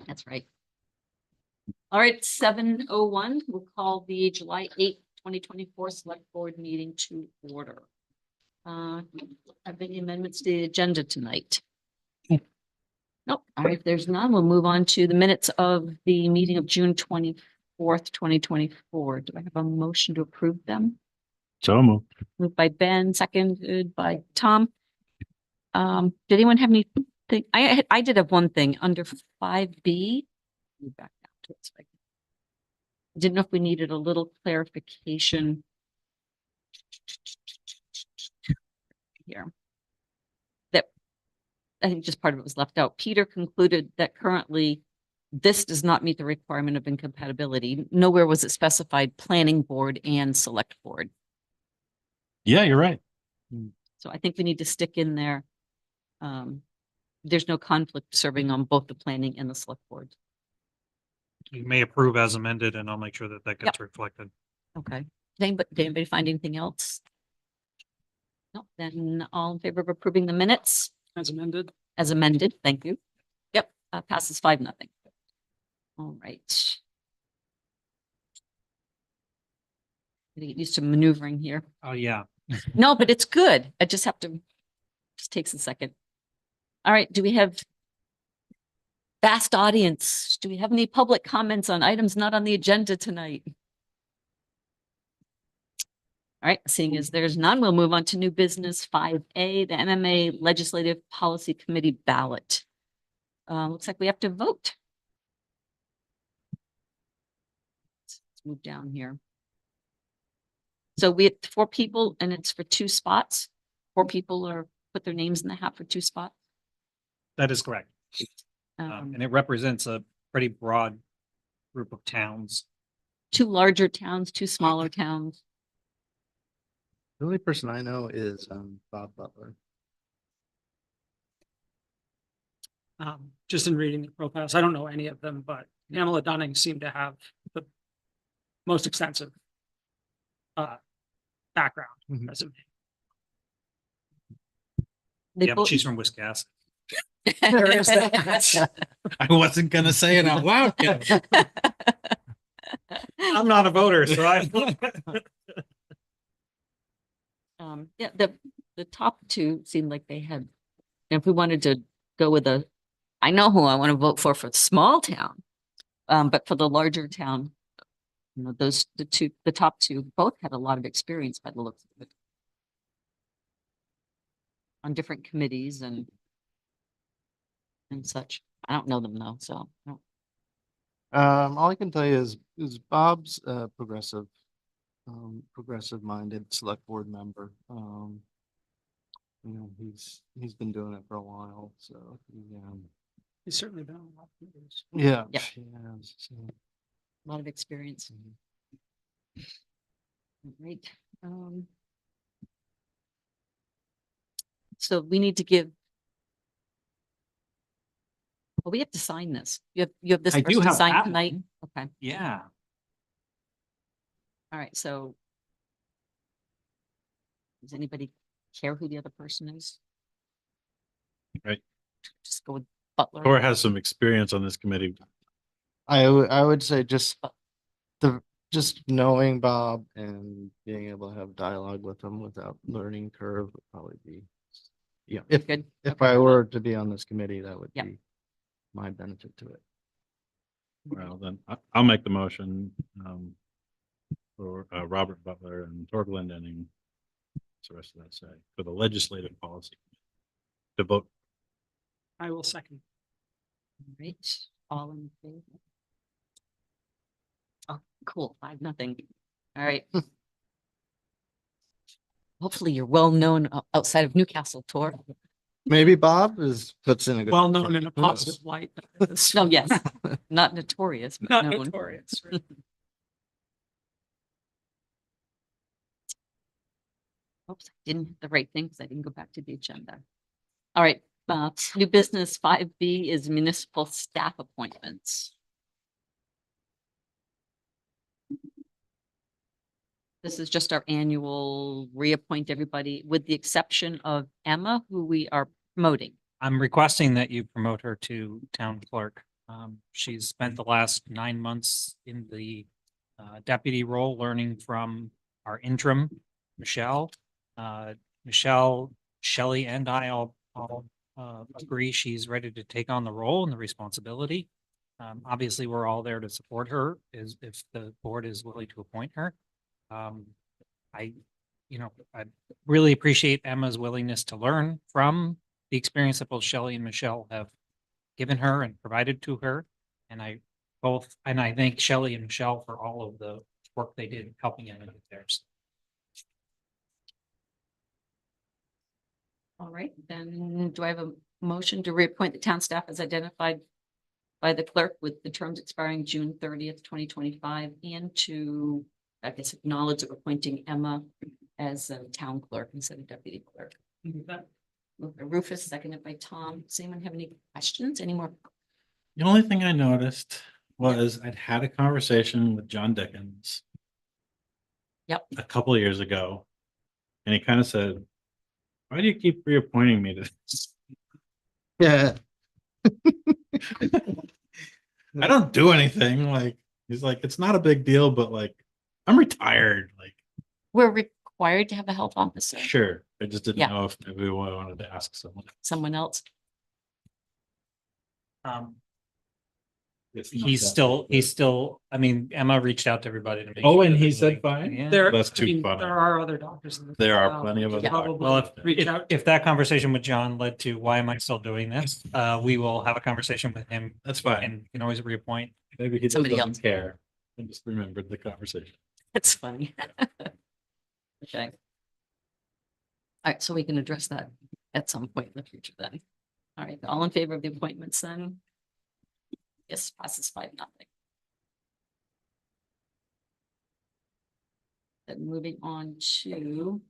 That's right. All right, 7:01, we'll call the July 8th, 2024 Select Board meeting to order. Have any amendments to the agenda tonight? Nope. All right, if there's none, we'll move on to the minutes of the meeting of June 24th, 2024. Do I have a motion to approve them? So moved. Moved by Ben, seconded by Tom. Did anyone have anything? I did have one thing under 5B. Move back down to it so I didn't know if we needed a little clarification here. That I think just part of it was left out. Peter concluded that currently this does not meet the requirement of incompatibility. Nowhere was it specified planning board and select board. Yeah, you're right. So I think we need to stick in there. There's no conflict serving on both the planning and the select board. You may approve as amended, and I'll make sure that that gets reflected. Okay. Did anybody find anything else? No, then all in favor of approving the minutes As amended. as amended. Thank you. Yep, passes 5-0. All right. Gonna get used to maneuvering here. Oh, yeah. No, but it's good. I just have to, just takes a second. All right, do we have vast audience? Do we have any public comments on items not on the agenda tonight? All right, seeing as there's none, we'll move on to new business 5A, the MMA Legislative Policy Committee ballot. Looks like we have to vote. Let's move down here. So we have 4 people and it's for 2 spots. 4 people are put their names in the hat for 2 spots. That is correct. Um, And it represents a pretty broad group of towns. 2 larger towns, 2 smaller towns. The only person I know is Bob Butler. Just in reading the profiles, I don't know any of them, but Pamela Dunning seemed to have the most extensive background Mhm. resume. They Yeah, but both- she's from Wisconsin. There is that. I wasn't gonna say it out loud. Kevin. I'm not a voter, so I. Yeah, the top 2 seemed like they had, if we wanted to go with I know who I want to vote for the small town. But for the larger town, you know, the top 2 both had a lot of experience by the looks of it. On different committees and such. I don't know them though, so. I don't- All I can tell you is Bob's progressive minded select board member. You know, he's been doing it for a while, so He's certainly been on a lot of meetings. yeah. Yeah. he has, so. A lot of experience. Great. So we need to give. Well, we have to sign this. You have this I do first to have sign that tonight? one. Okay, Yeah. all right, so. Does anybody care who the other person is? Right. Just go with Butler. Or has some experience on this committee. I would say just knowing Bob and being able to have dialogue with him without learning curve would probably be, if Good. if Okay. I were to be on this committee, that would Yeah. be my benefit to it. Well, then I'll make the motion for Robert Butler and Torg Glendenning. What's the rest of that say? For the legislative policy to vote. I will second. All right, all in favor? Oh, cool, 5-0. All right. Hopefully you're well known outside of Newcastle, Tor. Maybe Bob puts in a good. Well known in a Who knows? positive light. No, yes, not notorious, but Not known. notorious. Right? Oops, I didn't hit the right thing because I didn't go back to the agenda. All right, new business 5B is municipal staff appointments. This is just our annual reappoint everybody with the exception of Emma, who we are promoting. I'm requesting that you promote her to town clerk. She's spent the last 9 months in the deputy role, learning from our interim, Michelle. Michelle, Shelley, and I all agree she's ready to take on the role and the responsibility. Obviously, we're all there to support her if the board is willing to appoint her. I really appreciate Emma's willingness to learn from the experience that both Shelley and Michelle have given her and provided to her. And I thank Shelley and Michelle for all of the work they did helping Emma with theirs. All right, then do I have a motion to reappoint the town staff as identified by the clerk with the terms expiring June 30th, 2025, and to, I guess, acknowledge that we're appointing Emma as a town clerk instead of deputy clerk? Moved by Rufus, seconded by Tom. Does anyone have any questions? Any more? The only thing I noticed was I'd had a conversation with John Dickens. Yep. A couple of years ago. And he kind of said, why do you keep reappointing me to this? Yeah. I don't do anything. Like, he's like, it's not a big deal, but like, I'm retired. Like, We're required to have a health officer, sure. I just didn't Yeah. know if maybe we wanted to ask someone. someone else. It's not He's that still, I mean, Emma reached out to everybody to make. Oh, sure and that he was said like- fine? Yeah. There, That's I too mean, funny. there are other doctors. in the There are town. plenty of We other should doctors. Well, probably reach out. if that conversation with John led to why am I still doing this, we will have a conversation with him That's fine. and you can always reappoint. Maybe he just Somebody doesn't else. care. I just remembered the conversation. That's funny. Okay. All right, so we can address that at some point in the future then. All right, all in favor of the appointments then? Yes, passes 5-0. Then moving on to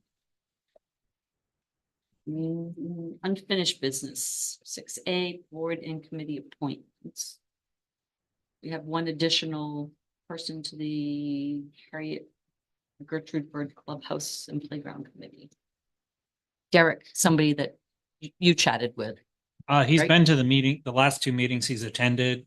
unfinished business, 6A, board and committee appointments. We have one additional person to the Harriet Gertrude Bird Clubhouse and Playground Committee. Derek, somebody that you chatted with. He's Right. been to the last 2 meetings he's attended,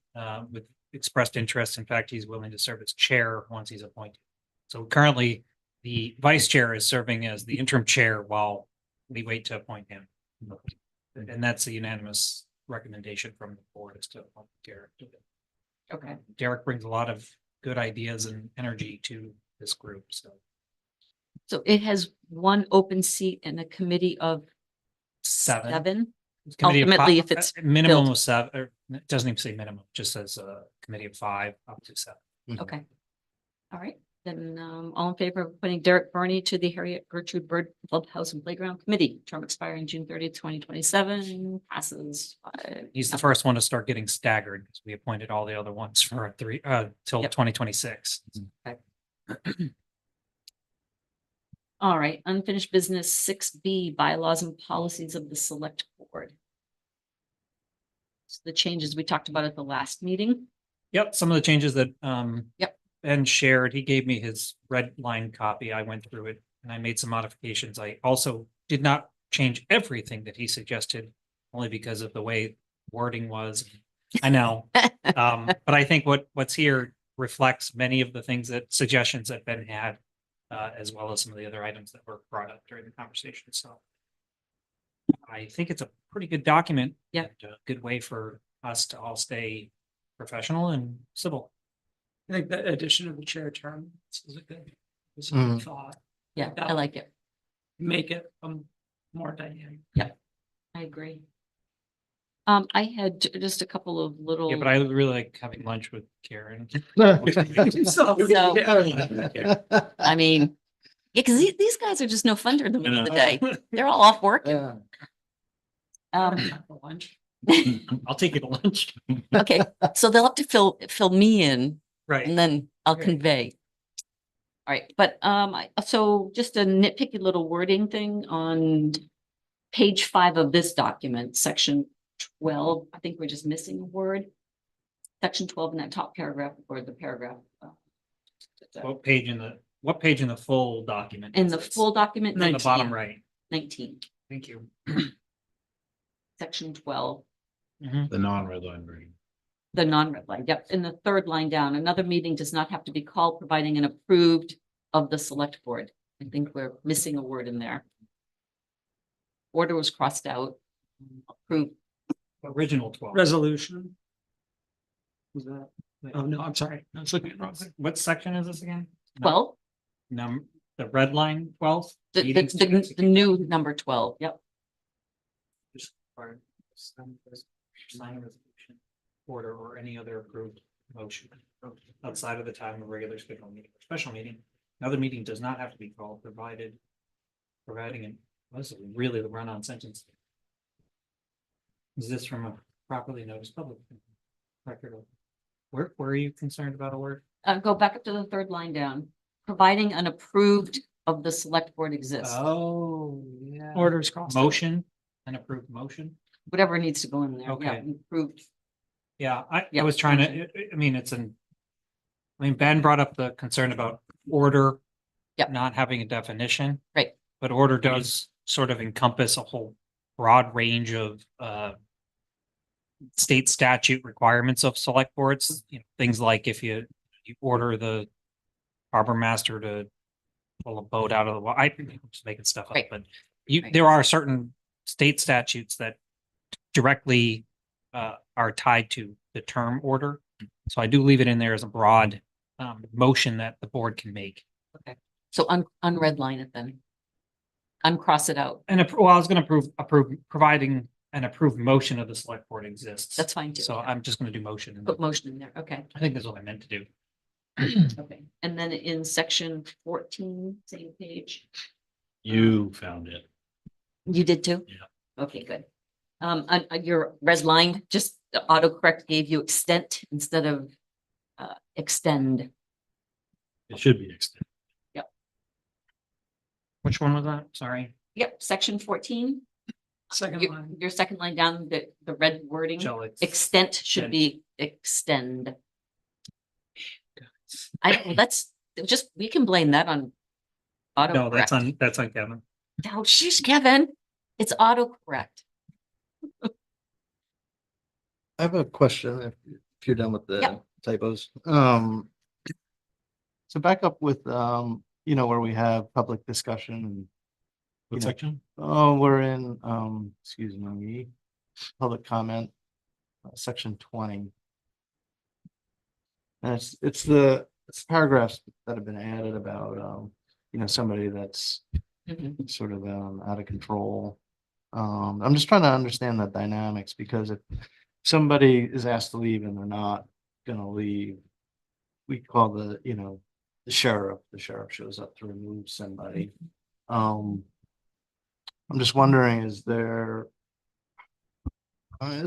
with expressed interest. In fact, he's willing to serve as chair once he's appointed. So currently, the vice chair is serving as the interim chair while we wait to appoint him. And that's a unanimous recommendation from the board is to appoint Derek. Okay. Derek brings a lot of good ideas and energy to this group, so. So it has one open seat and a committee of 7. 7. Committee of Ultimately, fi- if it's Minimum filled. of 7, or it doesn't even say minimum, just says a committee of 5 up to 7. Okay. All right, then, all in favor of putting Derek Burney to the Harriet Gertrude Bird Clubhouse and Playground Committee, term expiring June 30th, 2027, passes 5. He's the first one to start getting staggered because we appointed all the other ones for till Yep. 2026. All right, unfinished business 6B, bylaws and policies of the select board. So the changes we talked about at the last meeting. Yep, some of the changes that Yep. Ben shared, he gave me his red line copy. I went through it and I made some modifications. I also did not change everything that he suggested, only because of the way wording was. I know. But I think what's here reflects many of the things suggestions that Ben had, as well as some of the other items that were brought up during the conversation. So I think it's a pretty good document. Yeah. and a good way for us to all stay professional and civil. I think the addition of the chair term is a good Mhm. thought. Yeah, I like it. Make it more dynamic. I agree. I had just a couple of little. Yeah, but I really like having lunch with Karen. I mean, yeah, because these guys are just no fun during the middle of the day. know. They're all off work. Yeah. Lunch. I'll take you to lunch. Okay, so they'll have to fill me in Right. and then I'll Okay. convey. All right, but so just a nitpicky little wording thing on page 5 of this document, section 12. I think we're just missing a word. Section 12 in that top paragraph or the paragraph. What page in the full document? In is the this? full document, On the bottom 19, right. 19, Thank you. section 12. Mhm. The non-red line version. The non-red line, yep, in the third line down, another meeting does not have to be called, providing an approved of the select board. I think we're missing a word in there. Order was crossed out. Approved, Original 12. Resolution. Was that? Oh, no, I'm sorry. I was looking at the wrong thing. What section is this again? well, The red line 12? the new number 12, yep. Sign a resolution, order, or any other approved motion outside of the time of regular scheduled meeting or special meeting. Another meeting does not have to be called, providing an, this is really the run-on sentence. Is this from a properly noticed public record? Where are you concerned about a word? Go back up to the third line down, providing an approved of the select board exists, Oh, yeah. Orders crossed. out. Motion, an approved motion. whatever needs to go in there, yeah, Okay. approved. Yeah, I Yeah, was trying to, I mean, Ben brought up the concern about order. Yep. Not having a definition. Right. But order does sort of encompass a whole broad range of state statute requirements of select boards, things like if you order the harbor master to pull a boat out of the water, I'm just making stuff up, Right. but Right. there are certain state statutes that directly are tied to the term order. So I do leave it in there as a broad motion that the board can make. So unredline it then. Uncross it out, And well, I was going to approve providing an approved motion of the select board exists. that's fine too. So yeah. I'm just going to do motion. Put motion in there, okay, I think that's what I meant to do. okay, and then in section 14, same page, You found it. you did too? Yeah. Okay, good. On your red line, just the autocorrect gave you extent instead of extend. It should be extended. Which one was that? Sorry. Yep, section 14, Second your, line. your second line down, the red wording, Shall ex- extent should Extend. be extend. Let's just, we can blame that on No, that's autocorrect. that's on Kevin. No, sheesh, Kevin, it's autocorrect. I have a question if you're done with the Yeah. typos. So back up with, where we have public discussion and, What know, section? we're in, excuse me, public comment, section 20. And it's paragraphs that have been added about, somebody that's Mhm. sort of out of control. I'm just trying to understand the dynamics because if somebody is asked to leave and they're not gonna leave, we call the sheriff. The sheriff shows up to remove somebody. I'm just wondering, is there any,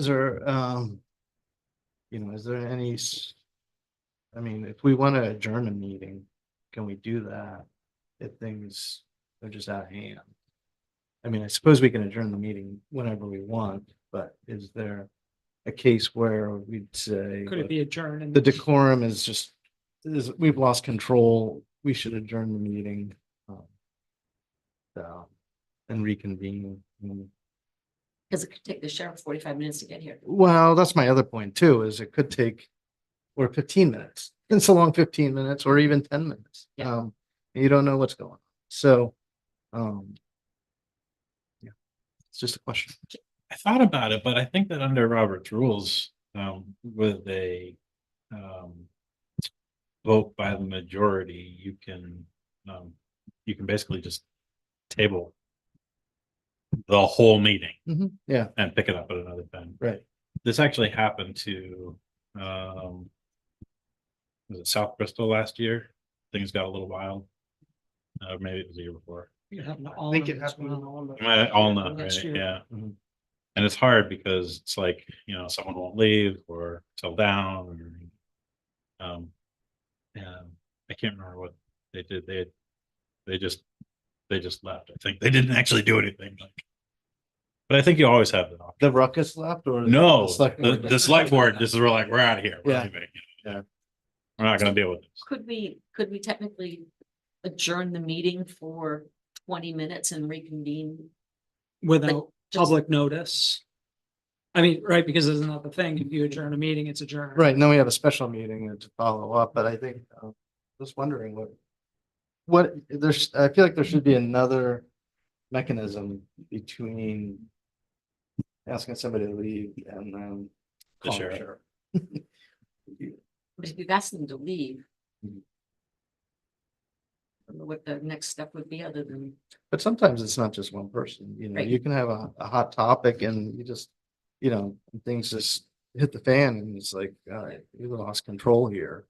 I mean, if we want to adjourn a meeting, can we do that if things are just out of hand? I mean, I suppose we can adjourn the meeting whenever we want, but is there a case where we'd say Could it be adjourned? And the decorum is we've lost control, we should adjourn the meeting and reconvene? Because it could take the sheriff 45 minutes to get here. Well, that's my other point too, is it could take, or 15 minutes, it's a long 15 minutes or even 10 minutes. Yeah. You don't know what's going on. So, yeah, it's just a question. I thought about it, but I think that under Robert's rules, with a vote by the majority, you can basically just table the whole meeting Yeah, and pick it up at another time. right. This actually happened to was it South Bristol last year? Things got a little wild. Maybe it was the year before. you have I all think of it this happened one on the- All not, Next right? year. Yeah. Mhm. And it's hard because it's like, someone won't leave or settle down or I can't remember what they did. They just left. I think they didn't actually do anything. But I think you always have that option. The ruckus left or? No, the select board? the select board, just we're like, we're out of here. We're Yeah. leaving. Yeah. We're not gonna deal with this. Could we technically adjourn the meeting for 20 minutes and reconvene? Without just- public notice. I mean, right, because isn't that the thing? If you adjourn a meeting, it's adjourned. Right, and then we have a special meeting to follow up, but I think, just wondering what, there's, I feel like there should be another mechanism between asking somebody to leave and then. The calling sheriff. But if you've asked them to leave. Mhm. I don't know what the next step would be other than, But sometimes it's not just one person, you know, Right. you can have a hot topic and you just, you know, things just hit the fan and it's like, you lost control here.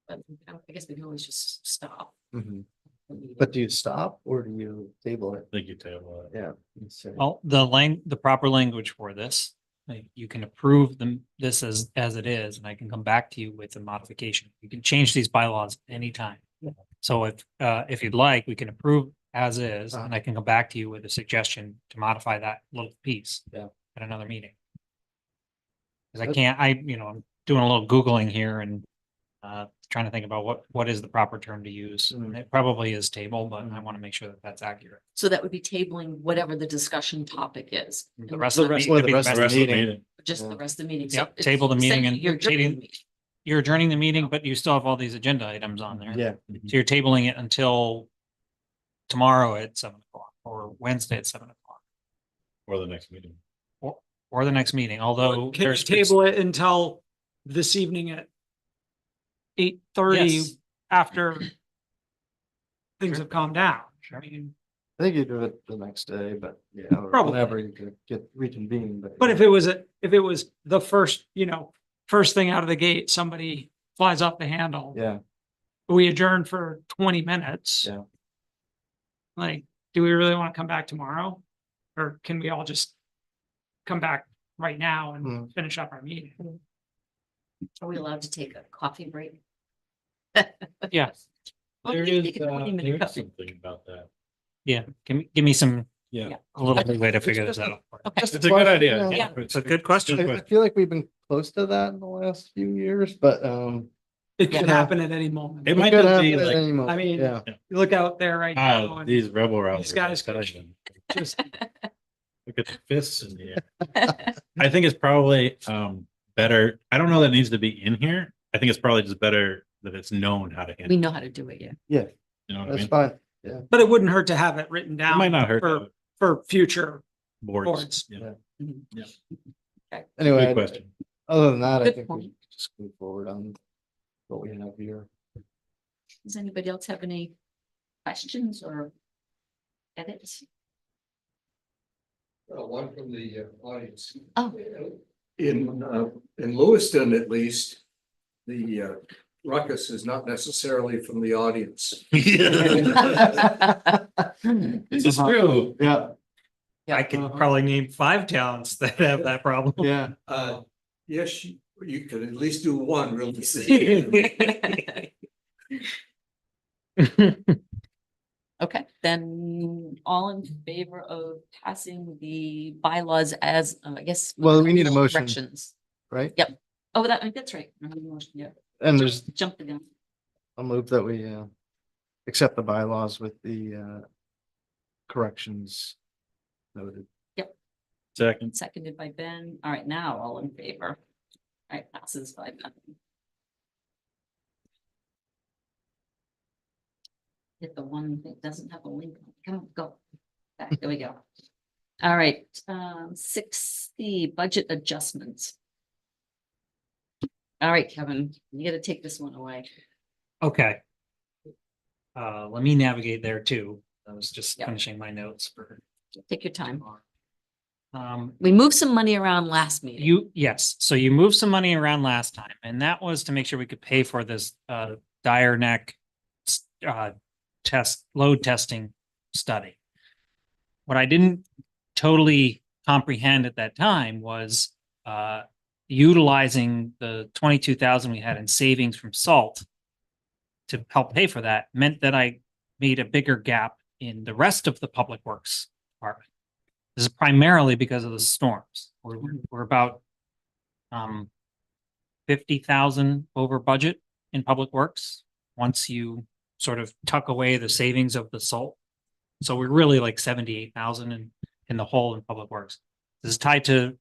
but I guess we can always just stop. Mhm. the meeting. But do you stop or do you table it? I think you table it. Yeah. let's see. Well, the proper language for this, like, you can approve this as it is, and I can come back to you with a modification. You can change these bylaws anytime. So if you'd like, we can approve as is, and I can come back to you with a suggestion to modify that little piece. Yeah. At another meeting. Cause I That- can't, I'm doing a little Googling here and trying to think about what is the proper term to use. Mhm. It probably is table, but I want to make sure that that's accurate. So that would be tabling whatever the discussion topic is. The And rest not of the, Or meeting- the rest of the meeting. Just the Yeah. rest of the meeting. So Yep, it's table the meeting essentially and you're adjourning the meeting- meeting. You're adjourning the meeting, but you still have all these agenda items on there. Yeah, So you're tabling it until tomorrow at 7 o'clock or Wednesday at 7 o'clock Or the next meeting. or the next meeting, although Can you there's. table it until this evening at 8:30 Yes. after things have calmed down? Sure. I mean, I think you do it the next day, but yeah, or Probably. whenever you could get reconvened, But if it was the first, first thing out of the gate, somebody flies off the handle, Yeah, we adjourn for 20 minutes. Yeah. Like, do we really want to come back tomorrow? Or can we all just come back right now and Mhm. finish up our meeting? Are we allowed to take a coffee break? Yeah, Well, There you can is, take a 20-minute there is coffee. something about that. yeah. Give me some, Yeah. a little way to figure this out. Okay, Just It's a good idea. question, Yeah. It's a good question. I feel like we've been close to that in the last few years, but, It could Yeah. happen at any moment. It You might could just be happen at like, any moment, I mean, yeah. look out there right now and these rebel rousers. These guys I tell could- you. just, Look at the fists in the air. I think it's probably better. I don't know that it needs to be in here. I think it's probably just better that it's known how to we handle. know how to do it, yeah. Yeah, You know what I that's mean? fine, yeah. but it wouldn't hurt to have it written It down. might not hurt for future boards. boards. Yeah. Anyway, Good question. other than that, I Good think we point. just move forward on what we have here. Does anybody else have any questions or edits? One from the audience. Oh. In Lewiston, at least, the ruckus is not necessarily from the audience. This is true. Yeah, I could probably name 5 towns that have that problem. yeah. Yes, you could at least do one really. see. Okay, then all in favor of passing the bylaws as, I guess. Well, we need a motion. Corrections. Right? Yep. Oh, that's right. I have a motion, yeah. And there's, Jump the gun. I'll move that we accept the bylaws with the corrections noted. Second. Seconded by Ben. All right, now all in favor. All right, passes 5-0. Hit the one that doesn't have a link. Come on, go. Back, there we go. All right, 6C, budget adjustments. All right, Kevin, you gotta take this one away. Okay. Let me navigate there too. I was just Yeah. finishing my notes for. Take your time. Um, We moved some money around last meeting. yes, so you moved some money around last time, and that was to make sure we could pay for this dire neck load testing study. What I didn't totally comprehend at that time was utilizing the 22,000 we had in savings from salt to help pay for that meant that I made a bigger gap in the rest of the public works department. This is primarily because of the storms. We're about 50,000 over budget in public works once you sort of tuck away the savings of the salt. So we're really like 78,000 in in the whole in Public Works. This is tied to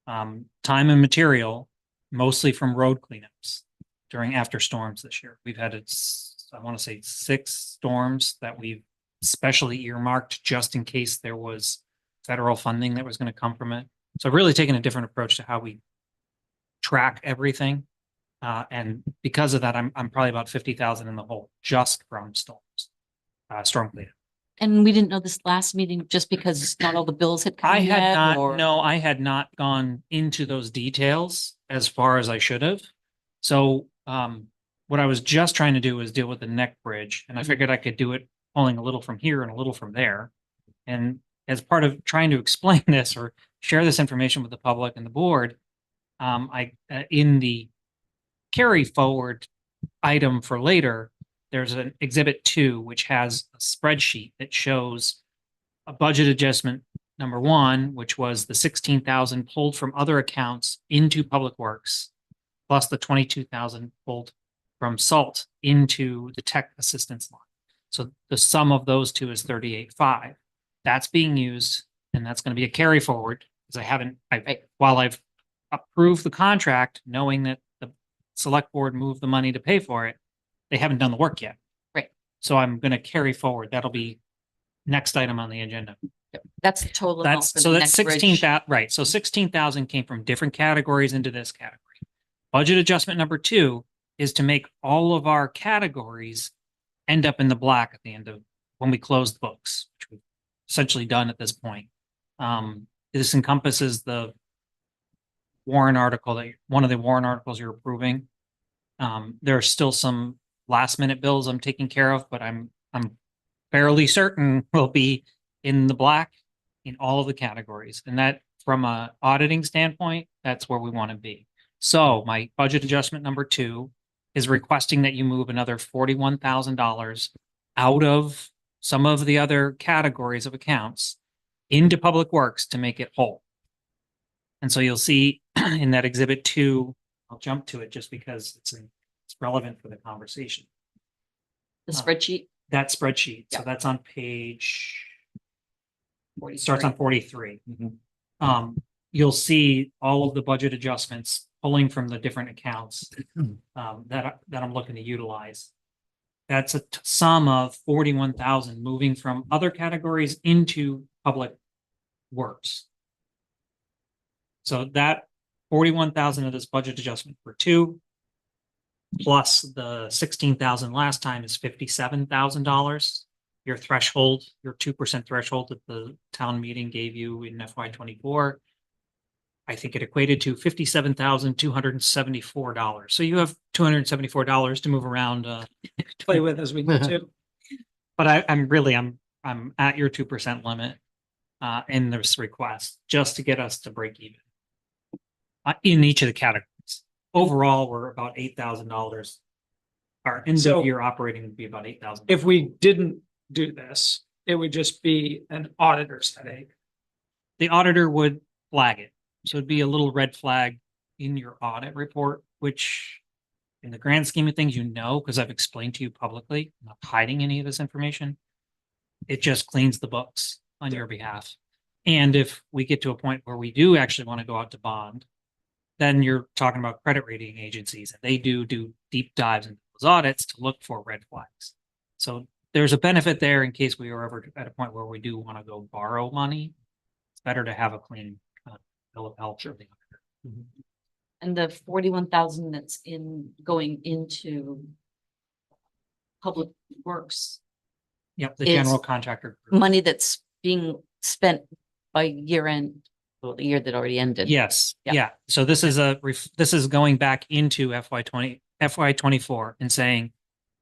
time and material, mostly from road cleanups during after storms this year. We've had I want to say 6 storms that we've specially earmarked just in case there was federal funding that was going to come from it. So I've really taken a different approach to how we track everything. And because of that, I'm probably about 50,000 in the hole just from storms, storm cleanup. And we didn't know this last meeting just because not all the bills had come I had yet, not, or? no, I had not gone into those details as far as I should have. So, what I was just trying to do was deal with the neck bridge, and I figured I could do it pulling a little from here and a little from there. And as part of trying to explain this or share this information with the public and the board, in the carry forward item for later, there's an exhibit 2, which has a spreadsheet that shows a budget adjustment number 1, which was the 16,000 pulled from other accounts into Public Works, plus the 22,000 pulled from SALT into the tech assistance line. So the sum of those two is 38.5. That's being used, and that's going to be a carry forward because while I've approved the contract, knowing that the select board moved the money to pay for it, they haven't done the work yet. Right. So I'm going to carry forward. That'll be next item on the agenda. That's the total. amount That's for so the that's next bridge. 16,000, right? So 16,000 came from different categories into this category. Budget adjustment number 2 is to make all of our categories end up in the black at the end of when we close the books, which we've essentially done at this point. This encompasses the warrant article one of the warrant articles you're approving. There are still some last minute bills I'm taking care of, but I'm fairly certain will be in the black in all of the categories. And that from a auditing standpoint, that's where we want to be. So my budget adjustment number 2 is requesting that you move another $41,000 out of some of the other categories of accounts into Public Works to make it whole. And so you'll see in that exhibit 2, I'll jump to it just because it's relevant for the conversation. The spreadsheet. That spreadsheet. So Yeah. that's on page, it 43. starts on 43. You'll see all of the budget adjustments pulling from the different accounts that I'm looking to utilize. That's a sum of 41,000 moving from other categories into Public Works. So that 41,000 of this budget adjustment for 2, plus the 16,000 last time is $57,000. Your threshold, your 2% threshold that the town meeting gave you in FY24. I think it equated to $57,274. So you have $274 to move around. Play with as we need to. But I'm at your 2% limit in this request just to get us to break even in each of the categories. Overall, we're about $8,000. Our end So- of year operating would be about 8,000. If we didn't do this, it would just be an auditor's headache. The auditor would flag it. So it'd be a little red flag in your audit report, which in the grand scheme of things, because I've explained to you publicly, I'm not hiding any of this information. It just cleans the books on your behalf. And if we get to a point where we do actually want to go out to bond, then you're talking about credit rating agencies, and they do deep dives into those audits to look for red flags. So there's a benefit there in case we are ever at a point where we do want to go borrow money. It's better to have a clean bill of health. For the auditor. And the 41,000 that's going into Public Works, Yep, the Is- general contractor. group. money that's being spent by year end, well, the year that already ended. Yes, Yeah. yeah. So this is going back into FY24 and saying,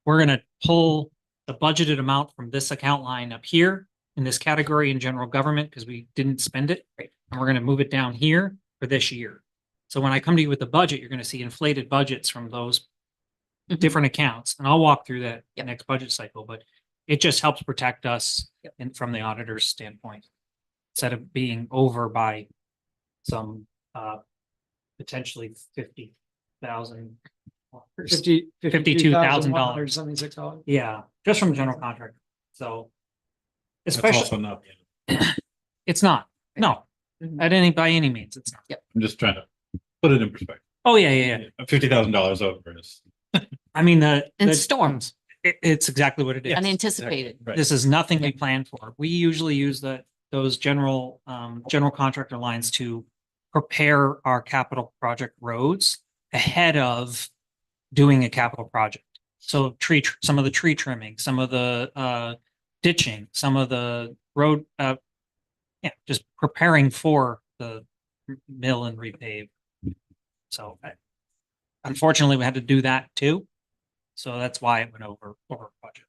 we're gonna pull the budgeted amount from this account line up here in this category in general government, because we didn't spend it. And we're gonna move it down here for this year. So when I come to you with the budget, you're gonna see inflated budgets from those Mhm. different accounts, and I'll walk through that Yep. next budget cycle, but it just helps protect us Yep. from the auditor's standpoint. Instead of being over by some potentially 50,000. $52,176. Yeah, just from general contractor. So That's especially, also not the end. it's not, No, Mhm. by any means, it's not. I'm just trying to put it in perspective. Oh, yeah. $50,000 over is. I mean, And storms, it's exactly what it is. unanticipated. Right. This is nothing we planned for. We usually use those general contractor lines to prepare our capital project roads ahead of doing a capital project. So some of the tree trimming, some of the ditching, some of the road, just preparing for the mill and repave. So unfortunately, we had to do that too. So that's why it went over budget.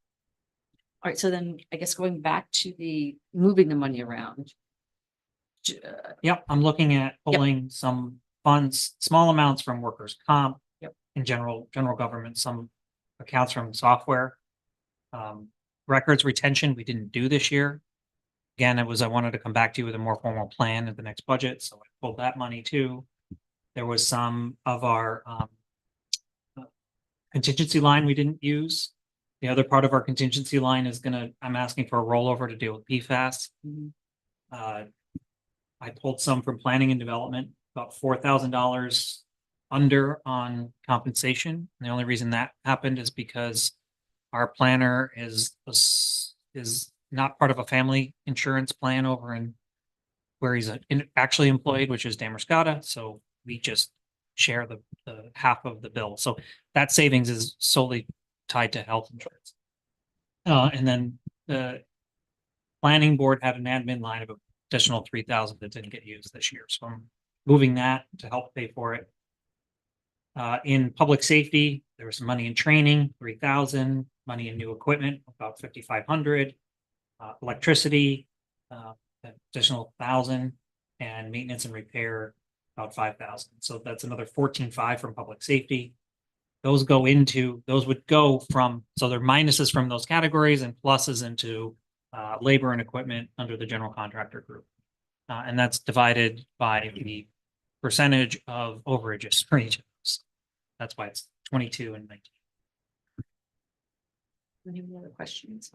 All right, so then I guess going back to the moving the money around. Yep, I'm looking at pulling some funds, small amounts from workers' comp. Yep. In general government, some accounts from software. Records retention, we didn't do this year. Again, I wanted to come back to you with a more formal plan at the next budget, so I pulled that money too. There was some of our contingency line we didn't use. The other part of our contingency line is I'm asking for a rollover to deal with PFAS. Mhm. I pulled some from planning and development, about $4,000 under on compensation. And the only reason that happened is because our planner is not part of a family insurance plan over in where he's actually employed, which is Damerscott. So we just share the half of the bill. So that savings is solely tied to health insurance. And then the planning board had an admin line of additional 3,000 that didn't get used this year. So I'm moving that to help pay for it. In public safety, there was some money in training, 3,000, money in new equipment, about 5,500, electricity, additional 1,000, and maintenance and repair, about 5,000. So that's another 14,500 from public safety. Those would go from, so they're minuses from those categories and pluses into labor and equipment under the general contractor group. And that's divided by the percentage of overages for each of those. That's why it's 22 and 19. Any other questions?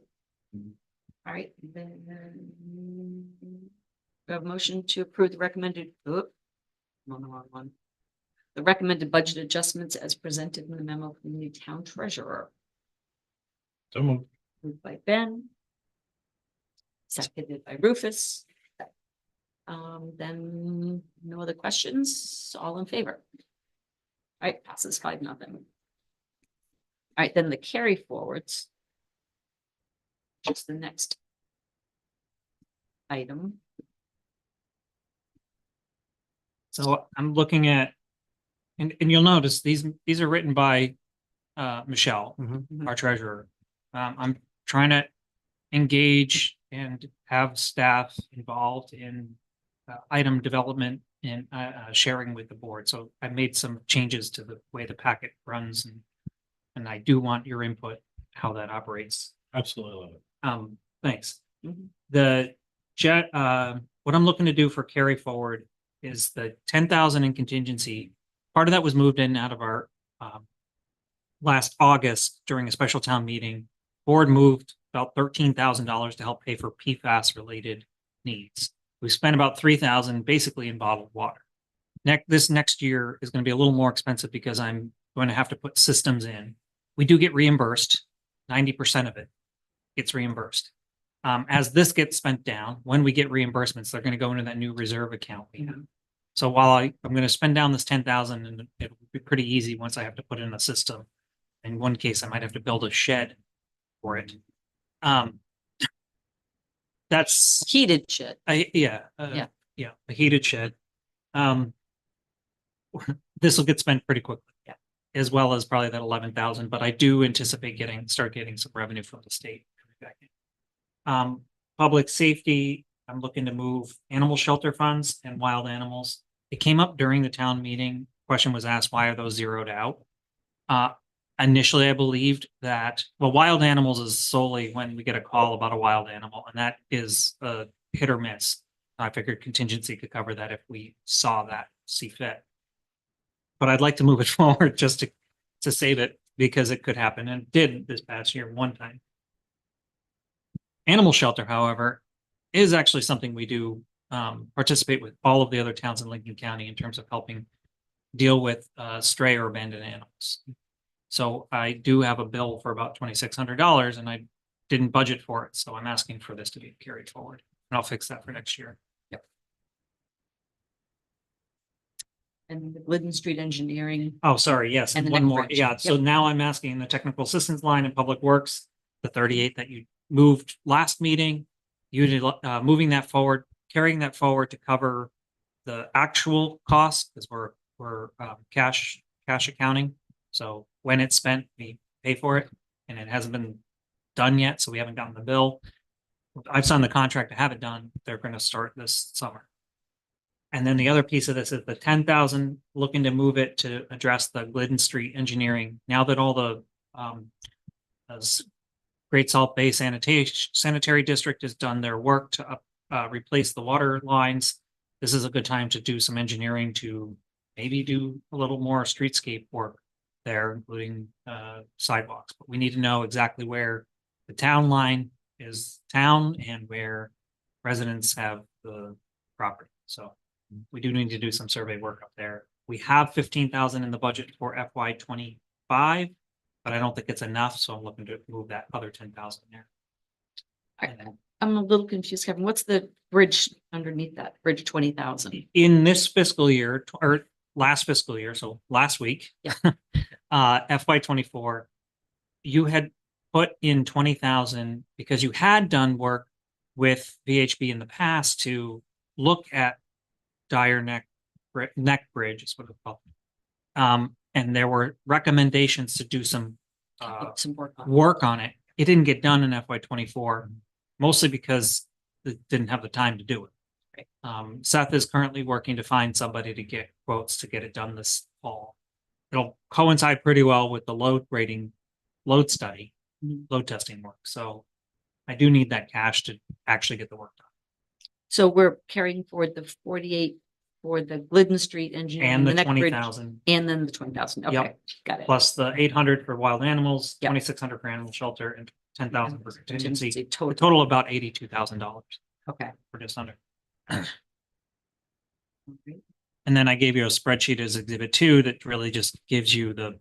All right, then we have a motion to approve the recommended, I'm on the wrong one. The recommended budget adjustments as presented in the memo from the new town treasurer. So moved. Moved by Ben. Seconded by Rufus. Then no other questions, all in favor. All right, passes 5-0. All right, then the carry forwards. Just the next item. So I'm looking at, and you'll notice these are written by Michelle, Mhm. our treasurer. I'm trying to engage and have staff involved in item development and sharing with the board. So I made some changes to the way the packet runs, and I do want your input how that operates. Absolutely love it. Thanks. Mhm. What I'm looking to do for carry forward is the 10,000 in contingency. Part of that was moved in out of our last August during a special town meeting. Board moved about $13,000 to help pay for PFAS related needs. We spent about 3,000 basically in bottled water. This next year is going to be a little more expensive because I'm going to have to put systems in. We do get reimbursed. 90% of it gets reimbursed. As this gets spent down, when we get reimbursements, they're going to go into that new reserve account we have. So while I'm going to spend down this 10,000, and it will be pretty easy once I have to put in a system. In one case, I might have to build a shed for it. That's Heated shed. yeah, Yeah. a heated shed. This will get spent pretty quickly. Yeah. As well as probably that 11,000, but I do anticipate start getting some revenue from the state coming back in. Public safety, I'm looking to move animal shelter funds and wild animals. It came up during the town meeting. Question was asked, why are those zeroed out? Initially, I believed that, well, wild animals is solely when we get a call about a wild animal, and that is a hit or miss. I figured contingency could cover that if we see fit. But I'd like to move it forward just to save it because it could happen, and it did this past year one time. Animal shelter, however, is actually something we do participate with all of the other towns in Lincoln County in terms of helping deal with stray or abandoned animals. So I do have a bill for about $2,600 and I didn't budget for it, so I'm asking for this to be carried forward. And I'll fix that for next year. And the Glidden Street Engineering, Oh, sorry, yes, And and the one next more, bridge. yeah, so Yep. now I'm asking the technical assistance line in Public Works, the 38 that you moved last meeting. You did, moving that forward, carrying that forward to cover the actual cost, because we're cash accounting. So when it's spent, we pay for it, and it hasn't been done yet, so we haven't gotten the bill. I've signed the contract to have it done. They're gonna start this summer. And then the other piece of this is the 10,000, looking to move it to address the Glidden Street engineering. Now that all the as Great Salt Bay Sanitary District has done their work to replace the water lines, this is a good time to do some engineering to maybe do a little more streetscape work there, including sidewalks. But we need to know exactly where the town line is town and where residents have the property. So we do need to do some survey work up there. We have 15,000 in the budget for FY 25, but I don't think it's enough, so I'm looking to move that other 10,000 there. And then I'm a little confused, Kevin. What's the bridge underneath that? Bridge 20,000? in this fiscal year, or last fiscal year, so last week. Yeah. FY 24, you had put in 20,000 because you had done work with VHB in the past to look at Dyer Neck Bridge is what it's called. And there were recommendations to do some Some work on it. It didn't get done in FY 24, mostly because it didn't have the time to do it. Seth is currently working to find somebody to get quotes to get it done this fall. It'll coincide pretty well with the load study, load testing work. So I do need that cash to actually get the work done. So we're carrying forward the 48 for the Glidden Street Engineering. And the neck bridge, 20,000 And then the 20,000. Okay, Yep. got it. plus the 800 for wild animals, Yep. 2,600 for animal shelter, and 10,000 for contingency. A Total. total about $82,000 Okay. for just under. And then I gave you a spreadsheet as exhibit 2 that really just gives you the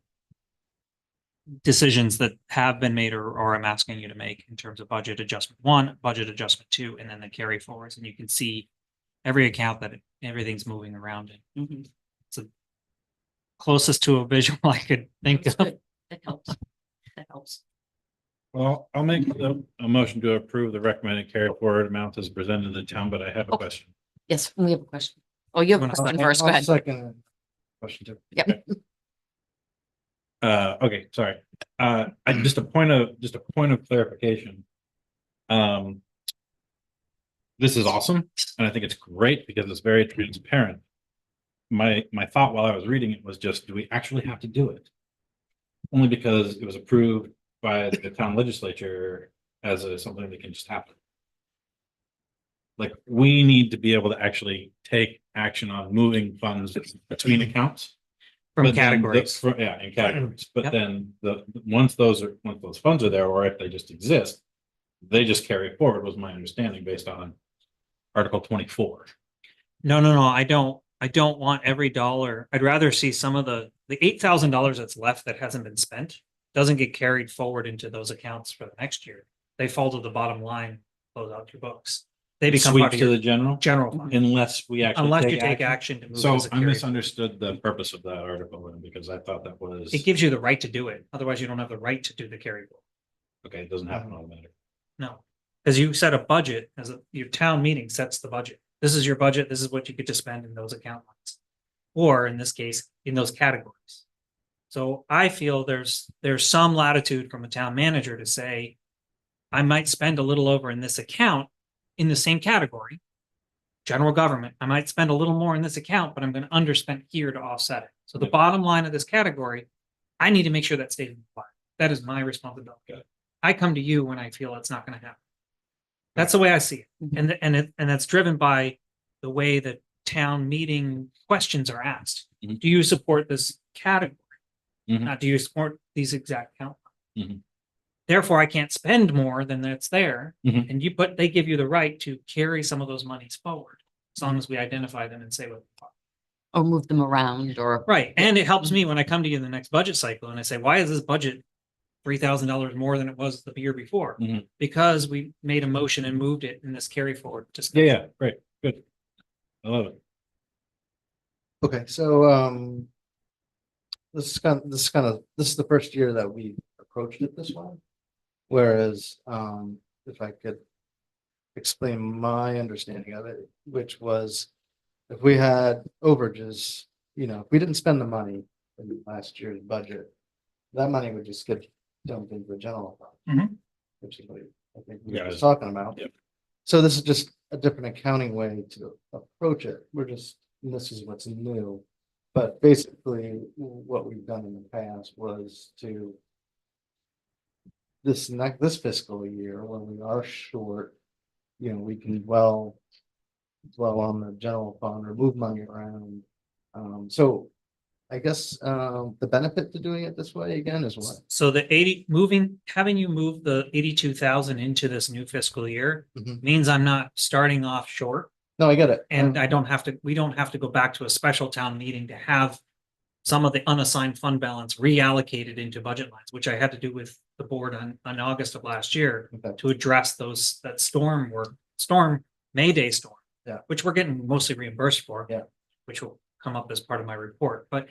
decisions that have been made or I'm asking you to make in terms of budget adjustment 1, budget adjustment 2, and then the carry forwards. And you can see every account that everything's moving around in. Mhm. Closest to a visual I could think That's of. good. That helps. That helps. Well, I'll make a motion to approve the recommended carry forward amount as presented to the town, but I have a Okay. question. Yes, we have a question. Oh, you have a Wanna question start? first. Go I'll ahead. second question too. Yep. Okay, sorry. Just a point of clarification. This is awesome, and I think it's great because it's very transparent. My thought while I was reading it was just, do we actually have to do it? Only because it was approved by the town legislature as something that can just happen. Like, we need to be able to actually take action on moving funds between accounts. From But then categories. Yeah, in categories, but Yep. then once those funds are there, or if they just exist, they just carry forward, was my understanding based on Article 24. No, I don't want every dollar. I'd rather see some of the $8,000 that's left that hasn't been spent doesn't get carried forward into those accounts for the next year. They fall to the bottom line, close out your books. They become Sweep part of to your the general, general fund, unless we actually. unless you take action to move. So as a I carry. misunderstood the purpose of that article then, because I thought that was, It gives you the right to do it. Otherwise, you don't have the right to do the carry forward. okay, it doesn't happen automatically. No, because you set a budget your town meeting sets the budget. This is your budget. This is what you get to spend in those account lines. Or in this case, in those categories. So I feel there's some latitude from a town manager to say, I might spend a little over in this account in the same category. General government, I might spend a little more in this account, but I'm going to underspend here to offset it. So the Yeah. bottom line of this category, I need to make sure that stays in compliance. That is my responsibility. Got it. I come to you when I feel it's not going to happen. That's the way I see it. Mhm. And that's driven by the way that town meeting questions are asked. Mhm. Do you support this category? Mhm. Not do you support these exact count? Mhm. Therefore, I can't spend more than that's there. Mhm. And they give you the right to carry some of those monies forward. as long as we identify them and say what. Or move them around or. Right, and it helps me when I come to you in the next budget cycle and I say, why is this budget $3,000 more than it was the year before? Mhm. Because we made a motion and moved it in this carry forward. Yeah, great, good. I love it. Okay, so, this is the first year that we approached it this way. Whereas, if I could explain my understanding of it, which was if we had overages, if we didn't spend the money in last year's budget, that money would just get dumped into the general fund. Mhm. Which is what I think we were Yeah. just talking about. Yep. So this is just a different accounting way to approach it. This is what's new. But basically, what we've done in the past was to this fiscal year, when we are short, we can dwell on the general fund or move money around. So I guess, the benefit to doing it this way again is what? So the having you move the 82,000 into this new fiscal year Mhm. means I'm not starting off short. No, I get it. And we don't have to go back to a special town meeting to have some of the unassigned fund balance reallocated into budget lines, which I had to do with the board on August of last year Okay. to address that storm Mayday storm. Yeah. Which we're getting mostly reimbursed for. Yeah. Which will come up as part of my report, but,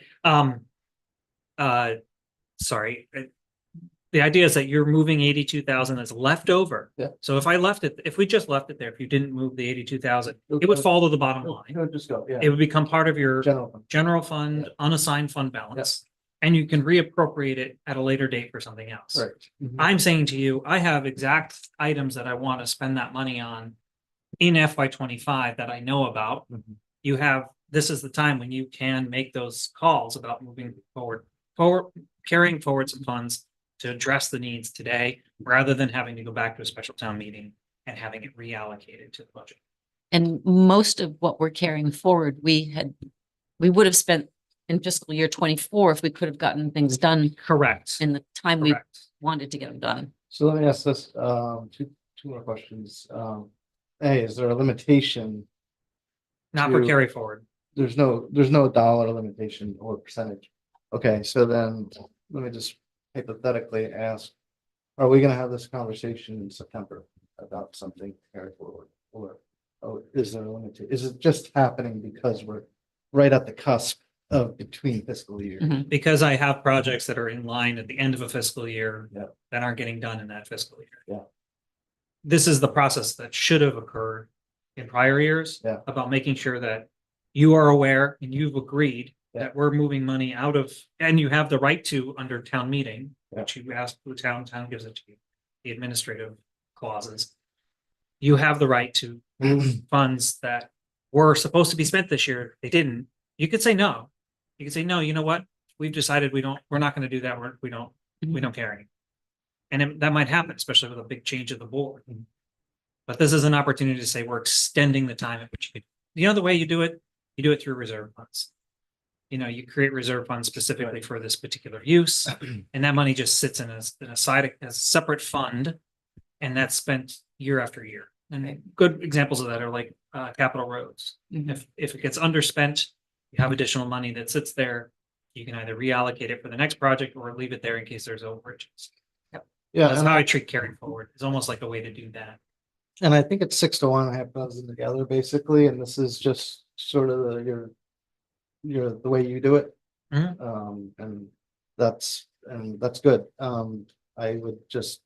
sorry. The idea is that you're moving 82,000 as leftover. Yeah. So if we just left it there, if you didn't move the 82,000, it would fall to the bottom It line. would just go, yeah. It would become part of your General fund. general fund, unassigned fund balance. And you can reappropriate it at a later date for something else. Right. Mhm. I'm saying to you, I have exact items that I want to spend that money on in FY 25 that I know about. Mhm. This is the time when you can make those calls about moving forward, carrying forward some funds to address the needs today, rather than having to go back to a special town meeting and having it reallocated to the budget. And most of what we're carrying forward, we would have spent in fiscal year 24 if we could have gotten things done Correct. in the time we Correct. wanted to get them done. So let me ask this, two more questions. A, is there a limitation? Not for to- carry forward. There's no dollar limitation or percentage. Okay, so then let me just hypothetically ask, are we gonna have this conversation in September about something to carry forward? Or is there a limit? Is it just happening because we're right at the cusp of between fiscal years? Mhm. Because I have projects that are in line at the end of a fiscal year. Yeah. That aren't getting done in that fiscal year. Yeah. This is the process that should have occurred in prior years. Yeah. About making sure that you are aware and you've agreed Yeah. that we're moving money out of, and you have the right to under town meeting, Yeah. which you ask the town gives it to you, the administrative clauses. You have the right to move funds that were supposed to be spent this year. They didn't. You could say no. You could say, no, you know what? We've decided we're not gonna do that. We don't carry. And that might happen, especially with a big change of the board. But this is an opportunity to say we're extending the time at which you could, the other way you do it through reserve funds. You create reserve funds specifically for this particular use, and that money just sits in a side, as a separate fund. And that's spent year after year. And good examples of that are like capital roads. Mhm. If it gets underspent, you have additional money that sits there. You can either reallocate it for the next project or leave it there in case there's overages. Yeah, That's and how I treat carrying forward. It's almost like a way to do that. I think it's 6-1, half dozen together, basically, and this is just sort of the way you do it. Mhm. And that's good. I would just,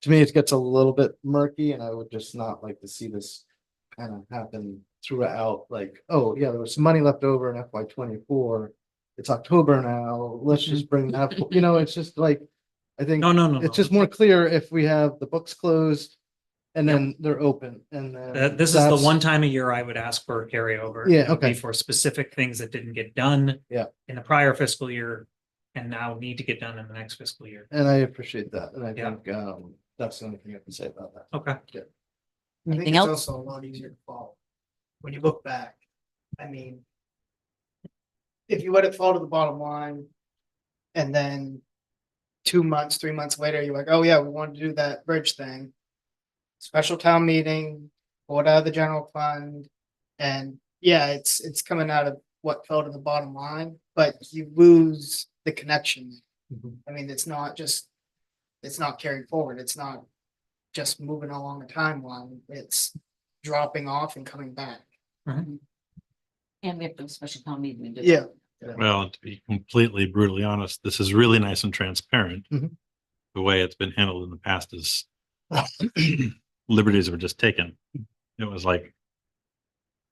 to me, it gets a little bit murky, and I would just not like to see this kind of happen throughout, like, oh, yeah, there was some money left over in FY 24. It's October now, let's just bring that, it's just like, I think No. it's just more clear if we have the books closed and then they're open, and then. This is the that's- one time a year I would ask for a carryover. Yeah, It would be okay. For specific things that didn't get done. Yeah. In the prior fiscal year and now need to get done in the next fiscal year. And I appreciate that, and I Yeah. think, that's the only thing I can say about that. Okay. I think Anything it's else? also a lot easier to follow. When you look back, I mean. If you let it fall to the bottom line. And then 2 months, 3 months later, you're like, oh yeah, we want to do that bridge thing. Special town meeting, pull it out of the general fund. And yeah, it's coming out of what fell to the bottom line, but you lose the connection. I mean, it's not carried forward. It's not just moving along a timeline. It's dropping off and coming back. And we have to special town meeting. to do Yeah. it. Well, and to be completely brutally honest, this is really nice and transparent. Mhm. The way it's been handled in the past is liberties were just taken. It was like,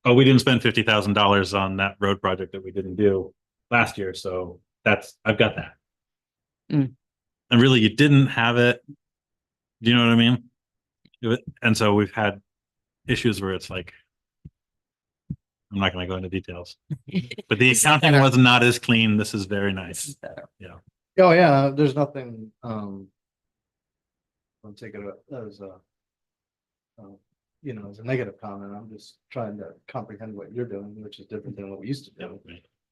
oh, we didn't spend $50,000 on that road project that we didn't do last year, so I've got that. Mm. And really, you didn't have it. Do you know what I mean? And so we've had issues where it's like, I'm not going to go into details, but the accounting was not as clean. This is very nice. Better. Oh, yeah, there's nothing, I'll take it as a, as a negative comment. I'm just trying to comprehend what you're doing, which is different than what we used to do.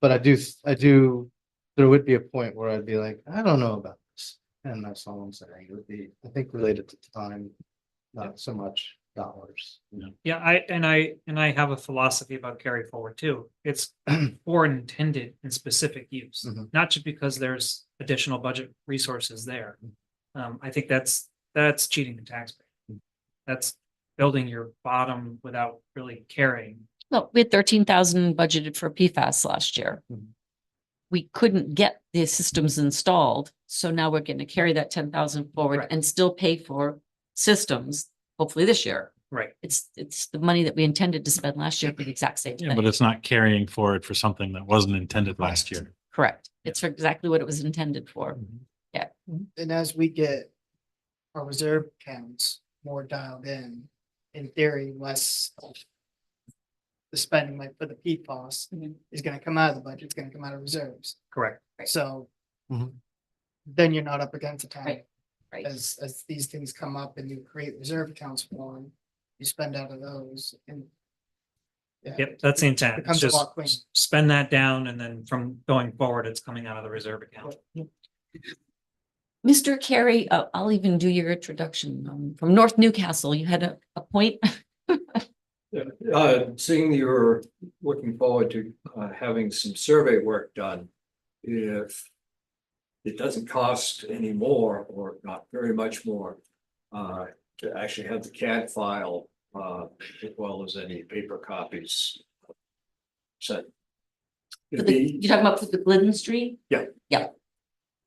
But I do, there would be a point where I'd be like, I don't know about this. And that's all I'm saying. It would be, I think, related to time, not so much dollars. Yeah, I have a philosophy about carry forward too. It's for intended and specific use, Mhm. not just because there's additional budget resources there. I think that's cheating the taxpayer. That's building your bottom without really caring. Look, we had 13,000 budgeted for PFAS last year. Mhm. We couldn't get the systems installed, so now we're going to carry that 10,000 forward Right. and still pay for systems, hopefully this year. Right. It's the money that we intended to spend last year for the exact same Yeah, but thing. it's not carrying forward for something that wasn't intended last year. Correct. It's for exactly what it was intended for. And as we get our reserve accounts more dialed in theory, less of the spending like for the PFAS Mhm. is gonna come out of the budget, it's gonna come out of reserves. Correct. So Mhm. then you're not up against a time. Right. Right. As these things come up and you create reserve accounts for them, you spend out of those and. yeah, Yep, that's the intent. It's Becomes a lot cleaner. just spend that down and then from going forward, it's coming out of the reserve account. Mr. Carey, I'll even do your introduction. From North Newcastle, you had a point. Seeing you're looking forward to having some survey work done. If it doesn't cost any more or not very much more to actually have the CAD file as well as any paper copies. So You're it'd be, talking about for the Glidden Street?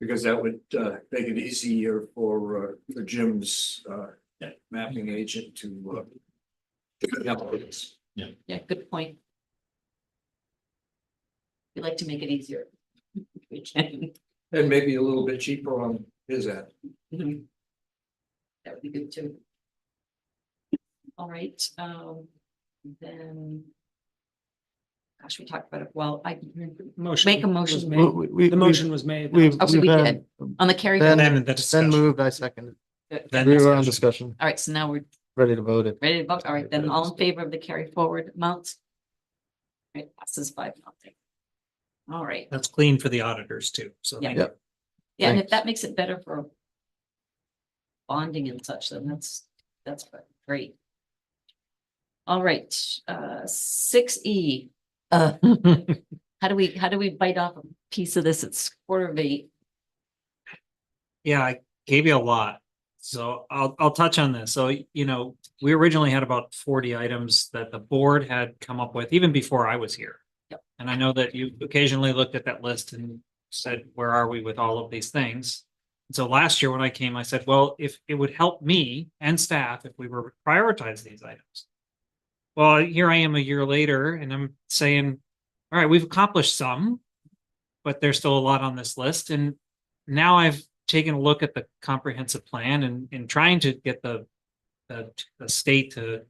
because that would make it easier for Jim's mapping agent to update this. Yeah, good point. We like to make it easier. We can. And maybe a little bit cheaper on his end. That would be good too. All right, then. Gosh, we talked about it. Well, I Motion. make a was motion. made. The motion was made. We've, Okay, we we've did. had, On the carry. Then- forward. Then the then discussion. moved, I seconded. Then We were on discussion. discussion, All right, so now we're ready to vote it. ready to vote. All right, then all in favor of the carry forward amounts? All right, passes 5-0. All right, That's clean for the auditors too, so. Yeah. thank you. Yep. yeah, and if Thanks. that makes it better for bonding and such, then that's great. All right, 6E. How do we bite off a piece of this? It's 7:45. Yeah, I gave you a lot. So I'll touch on this. So, we originally had about 40 items that the board had come up with even before I was here. Yep. And I know that you occasionally looked at that list and said, where are we with all of these things? So last year when I came, I said, well, if it would help me and staff if we were to prioritize these items. Well, here I am a year later and I'm saying, all right, we've accomplished some, but there's still a lot on this list. And now I've taken a look at the comprehensive plan and trying to get the state to,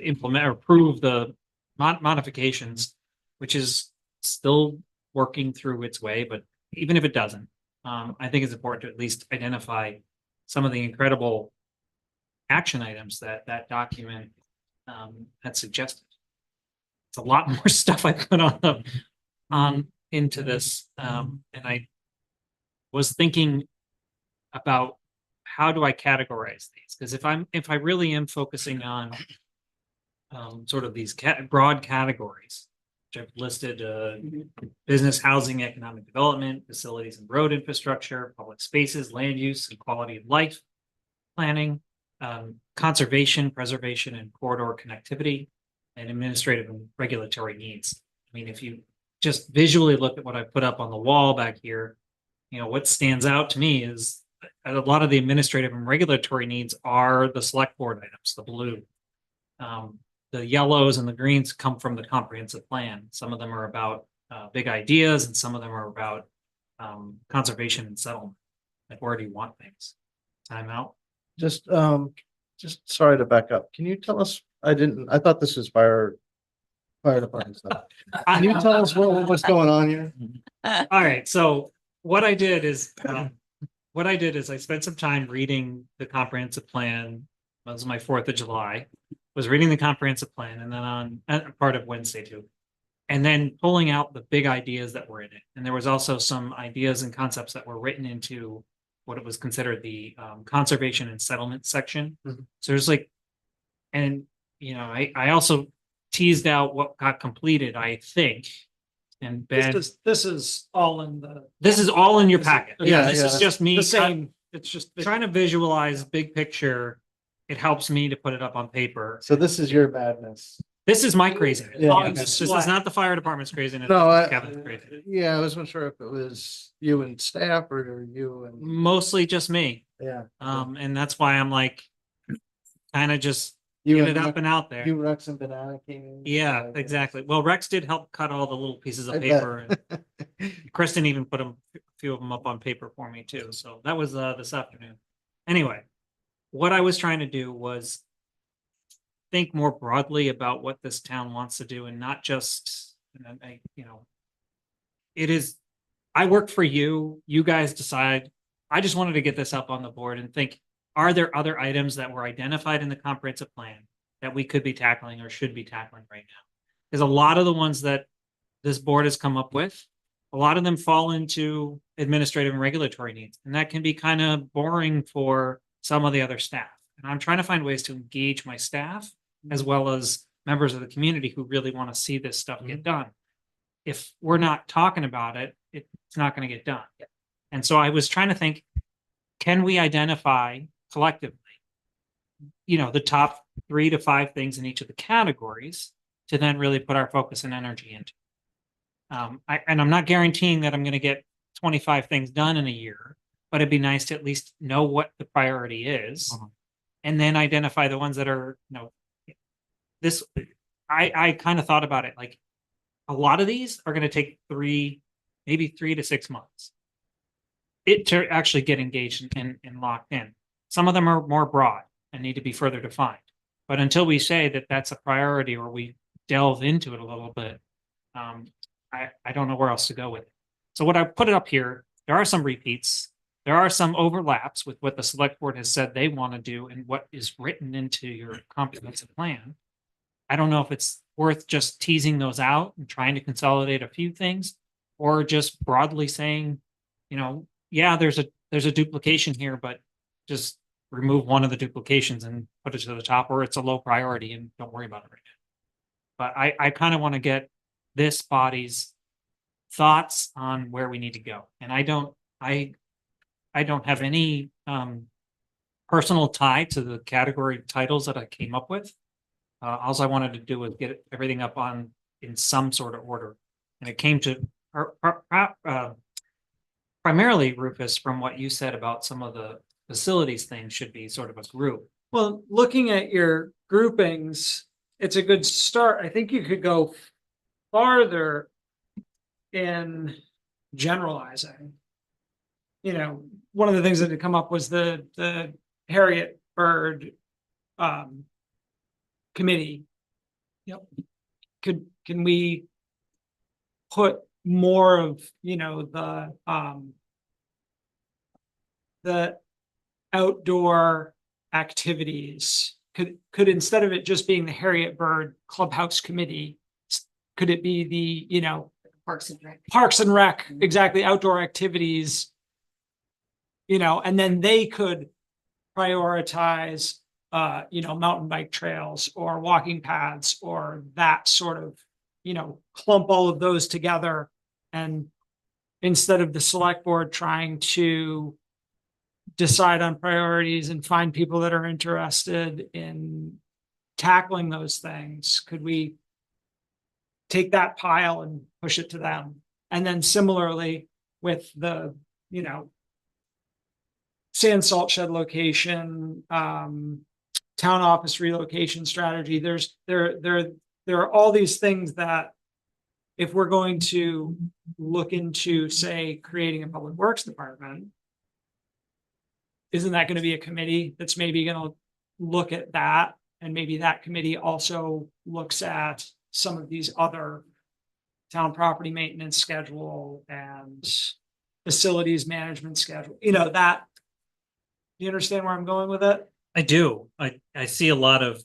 implement or approve the modifications, which is still working through its way. But even if it doesn't, I think it's important to at least identify some of the incredible action items that document had suggested. It's a lot more stuff I put on into this, and I was thinking about how do I categorize these? Because if I really am focusing on sort of these broad categories, which I've listed, business, housing, economic development, facilities and road infrastructure, public spaces, land use and quality of life, planning, conservation, preservation and corridor connectivity, and administrative and regulatory needs. I mean, if you just visually look at what I put up on the wall back here, what stands out to me is a lot of the administrative and regulatory needs are the select board items, the blue. The yellows and the greens come from the comprehensive plan. Some of them are about big ideas and some of them are about conservation and settlement. Like, where do you want things? Time out. Just sorry to back up. Can you tell us, I thought this was fire department stuff. Can you tell us what's going on here? All right, so what I did is I spent some time reading the comprehensive plan. That was my 4th of July. Was reading the comprehensive plan and then on part of Wednesday too. And then pulling out the big ideas that were in it. And there was also some ideas and concepts that were written into what it was considered the conservation and settlement section. Mhm. So there's and I also teased out what got completed, I think. And Ben, This is all in the. this is all in your packet. Yeah, This is yeah. just me The same, it's just. trying to visualize big picture. It helps me to put it up on paper. So this is your madness. This is my craziness. Yeah. This is not the fire department's craziness. No, this is Kevin's craziness. yeah, I wasn't sure if it was you and staff or you and, Mostly just me. yeah. And that's why I'm kind of just You get and it up and out there. You, Rex and Banana came in. Yeah, exactly. Well, Rex did help cut all the little pieces of I bet. paper. And Kristen even put a few of them up on paper for me too. So that was this afternoon. Anyway, what I was trying to do was think more broadly about what this town wants to do and not just, it is, I work for you, you guys decide. I just wanted to get this up on the board and think, are there other items that were identified in the comprehensive plan that we could be tackling or should be tackling right now? Because a lot of the ones that this board has come up with, a lot of them fall into administrative and regulatory needs, and that can be kind of boring for some of the other staff. And I'm trying to find ways to engage my staff as well as members of the community who really want to see this stuff get done. If we're not talking about it, it's not going to get done. And so I was trying to think, can we identify collectively, the top 3 to 5 things in each of the categories to then really put our focus and energy into? And I'm not guaranteeing that I'm going to get 25 things done in a year, but it'd be nice to at least know what the priority is, and then identify the ones that are, this. I kind of thought about it like a lot of these are going to take maybe 3 to 6 months. To actually get engaged and locked in. Some of them are more broad and need to be further defined. But until we say that that's a priority or we delve into it a little bit, I don't know where else to go with it. So what I put it up here, there are some repeats. There are some overlaps with what the select board has said they want to do and what is written into your comprehensive plan. I don't know if it's worth just teasing those out and trying to consolidate a few things, or just broadly saying, yeah, there's a duplication here, but just remove one of the duplications and put it to the top, or it's a low priority and don't worry about it right now. But I kind of want to get this body's thoughts on where we need to go. And I don't have any personal tie to the category titles that I came up with. All I wanted to do was get everything up in some sort of order. And it came to primarily, Rufus, from what you said about some of the facilities things should be sort of a group. Well, looking at your groupings, it's a good start. I think you could go farther in generalizing. One of the things that had come up was the Harriet Bird committee. Yep. Can we put more of, the outdoor activities? Could instead of it just being the Harriet Bird Clubhouse Committee, could it be the, Parks and Rec, exactly, outdoor activities? And then they could prioritize mountain bike trails or walking paths or that sort of, clump all of those together. And instead of the select board trying to decide on priorities and find people that are interested in tackling those things, could we take that pile and push it to them? And then similarly with the, sand salt shed location, town office relocation strategy, there are all these things that if we're going to look into, say, creating a public works department, isn't that going to be a committee that's maybe going to look at that? And maybe that committee also looks at some of these other town property maintenance schedule and facilities management schedule, that. You understand where I'm going with it? I do. I see a lot of,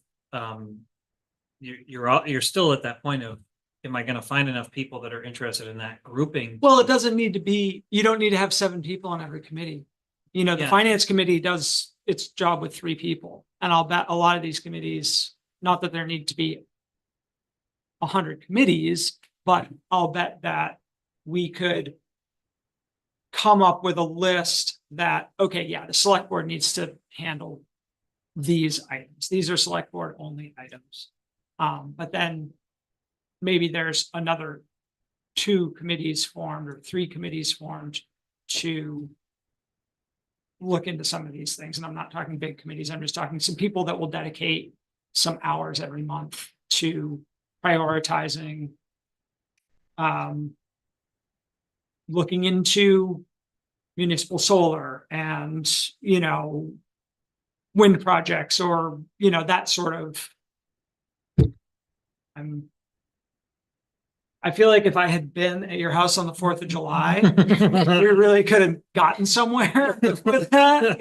you're still at that point of, am I gonna find enough people that are interested in that grouping? Well, it doesn't need to be, you don't need to have 7 people on every committee. The Yeah. finance committee does its job with 3 people. And I'll bet a lot of these committees, not that there need to be 100 committees, but I'll bet that we could come up with a list that, okay, yeah, the select board needs to handle these items. These are select board only items. But then maybe there's another 2 committees formed or 3 committees formed to look into some of these things. And I'm not talking big committees. I'm just talking some people that will dedicate some hours every month to prioritizing, looking into municipal solar and, wind projects or, that sort of. I feel like if I had been at your house on the 4th of July, we really could have gotten somewhere with that,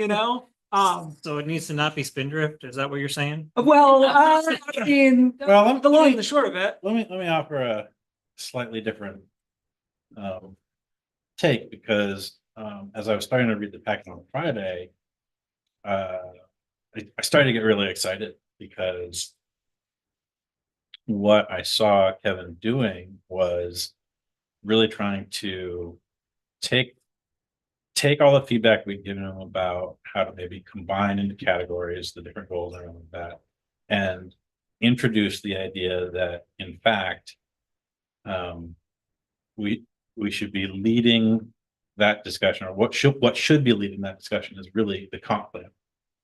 So it needs to not be Spindrift, is that what you're saying? Well, I mean, Well, let me- the long and the short of it. Let me offer a slightly different take, because as I was starting to read the packet on Friday, I started to get really excited because what I saw Kevin doing was really trying to take all the feedback we'd given him about how to maybe combine into categories the different goals and all of that, and introduce the idea that in fact we should be leading that discussion, or what should be leading that discussion is really the comp plan.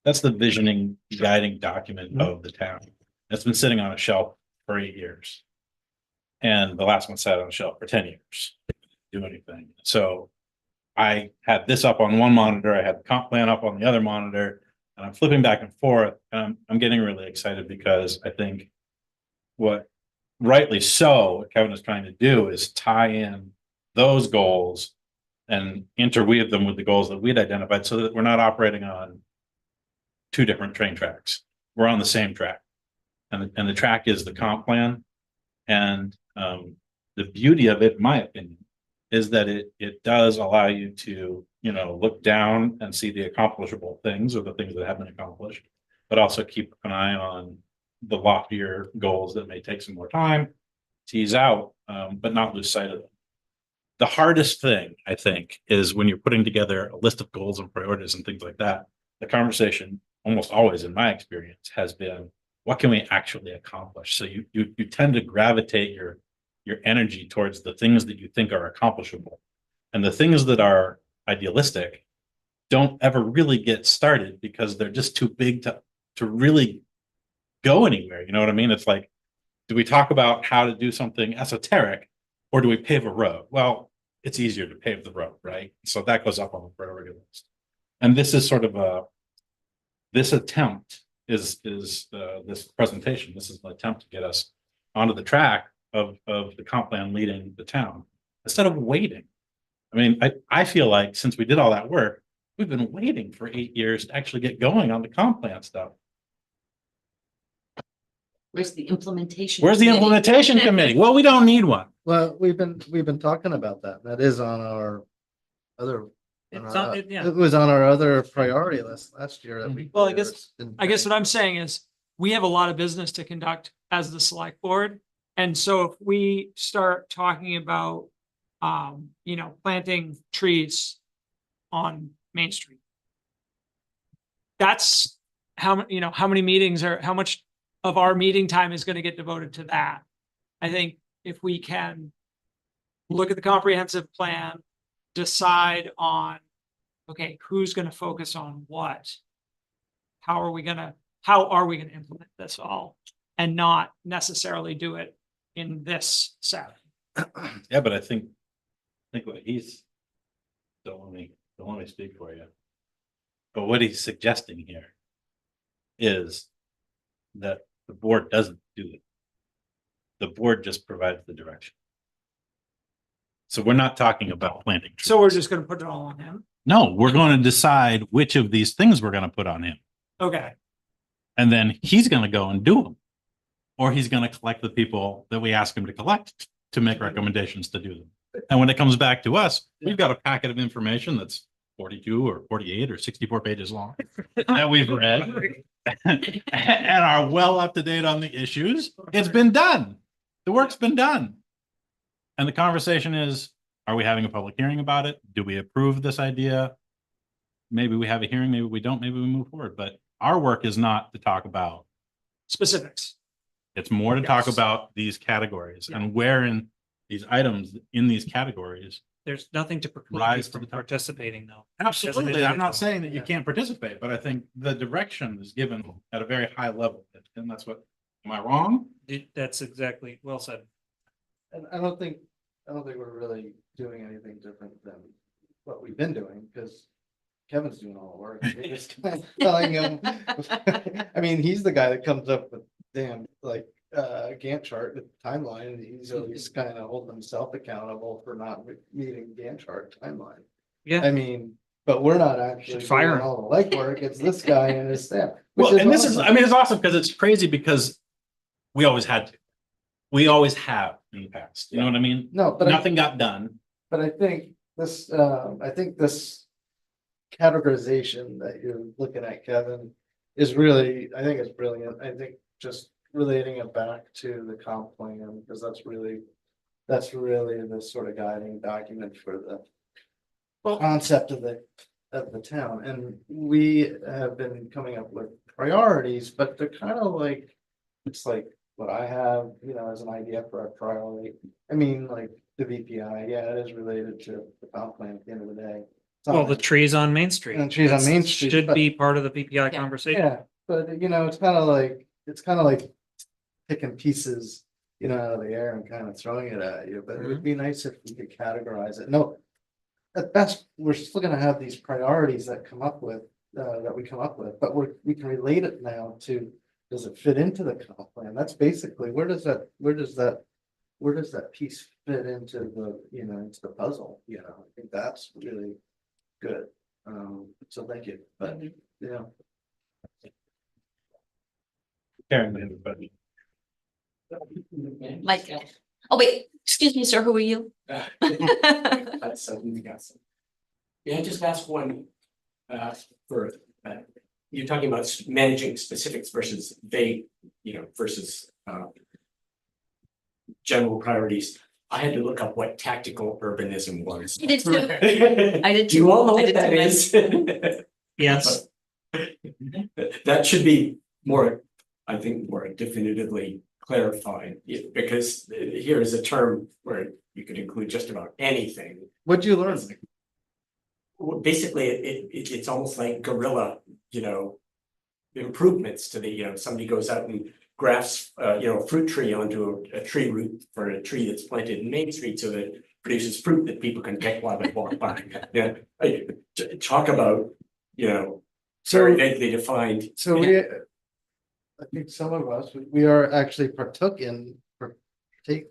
That's the visioning guiding document of the town. That's been sitting on a shelf for 8 years. And the last one sat on a shelf for 10 years. Didn't do anything. So I had this up on one monitor, I had the comp plan up on the other monitor, and I'm flipping back and forth. And I'm getting really excited because I think what rightly so, what Kevin is trying to do is tie in those goals and interweave them with the goals that we'd identified so that we're not operating on 2 different train tracks. We're on the same track. And the track is the comp plan. And the beauty of it, in my opinion, is that it does allow you to, look down and see the accomplishable things or the things that have been accomplished, but also keep an eye on the loftier goals that may take some more time, tease out, but not lose sight of them. The hardest thing, I think, is when you're putting together a list of goals and priorities and things like that, the conversation almost always, in my experience, has been, what can we actually accomplish? So you tend to gravitate your energy towards the things that you think are accomplishable. And the things that are idealistic don't ever really get started because they're just too big to really go anywhere. You know what I mean? It's like, do we talk about how to do something esoteric or do we pave a road? Well, it's easier to pave the road, right? So that goes up on the priority list. And this is sort of this attempt is this presentation. This is an attempt to get us onto the track of the comp plan leading the town instead of waiting. I mean, I feel like since we did all that work, we've been waiting for 8 years to actually get going on the comp plan stuff. Where's the implementation? Where's the committee? implementation committee? Well, we don't need one. Well, we've been talking about that. That is on our other It's on, it- yeah. It was on our other priority list last year that we. Well, I guess- just didn't I guess pay. what I'm saying is, we have a lot of business to conduct as the select board. And so if we start talking about, planting trees on Main Street. That's how many meetings are, how much of our meeting time is gonna get devoted to that? I think if we can look at the comprehensive plan, decide on, okay, who's gonna focus on what? How are we gonna implement this all and not necessarily do it in this setting? Yeah, but I think what he's, don't let me speak for you. But what he's suggesting here is that the board doesn't do it. The board just provides the direction. So we're not talking about planting trees. So we're just gonna put it all on him? No, we're going to decide which of these things we're going to put on him. Okay, And then he's going to go and do them. Or he's going to collect the people that we ask him to collect to make recommendations to do them. And when it comes back to us, we've got a packet of information that's 42 or 48 or 64 pages long that we've read and are well up to date on the issues. It's been done. The work's been done. And the conversation is, are we having a public hearing about it? Do we approve this idea? Maybe we have a hearing, maybe we don't, maybe we move forward. But our work is not to talk about, specifics. it's more to talk Yes. about these categories Yeah. and where in these items in these categories. There's nothing to preclude you Rise to from the top. participating though. Absolutely. I'm not saying that you Yeah. can't participate, but I think the direction is given at a very high level. And that's what, am I wrong? That's exactly, well said. And I don't think we're really doing anything different than what we've been doing, because Kevin's doing all the work. We're just telling him. I mean, he's the guy that comes up with damn, like, Gantt chart with timeline. He's always kind of holding himself accountable for not meeting Gantt chart timeline. Yeah. I mean, but we're not actually Should fire doing him. all the legwork. It's this guy and his staff. which Well, and this is, awesome. I mean, it's awesome because it's crazy because we always had to. We always have in the past. You know what I mean? No, but Nothing got done. But I think this categorization that you're looking at, Kevin, is really, I think it's brilliant. I think just relating it back to the comp plan, because that's really the sort of guiding document for the concept of the town. And we have been coming up with priorities, but they're kind of like, it's like what I have, as an idea for a priority. I mean, like the VPI, yeah, it is related to the comp plan at the end of the day. It's not Well, the like- trees on Main Street. And trees on That's- Main Street, Should but- be part of the PPI conversation. Yeah, but it's kind of like picking pieces, out of the air and kind of throwing it at you, but it would be nice if we could categorize it. No. At best, we're still gonna have these priorities that we come up with, but we can relate it now to, does it fit into the comp plan? That's basically, where does that piece fit into into the puzzle, I think that's really good. So thank you, but, Karen, everybody. Like, oh wait, excuse me, sir, who are you? That's something we got some. Yeah, I just ask one, for, you're talking about managing specifics versus vague, versus, general priorities. I had to look up what tactical urbanism was. I did too. I did too. You all know I what did that too. is. Yes, That should be more, I think, more definitively clarified, because here is a term where you could include just about anything. what'd you learn? Well, basically, it's almost like guerrilla, improvements to the, somebody goes out and grafts, a fruit tree onto a tree root for a tree that's planted in Main Street so that it produces fruit that people can pick while they walk by. Yeah, talk about, very vaguely defined. So I think some of us, we are actually partaken. Did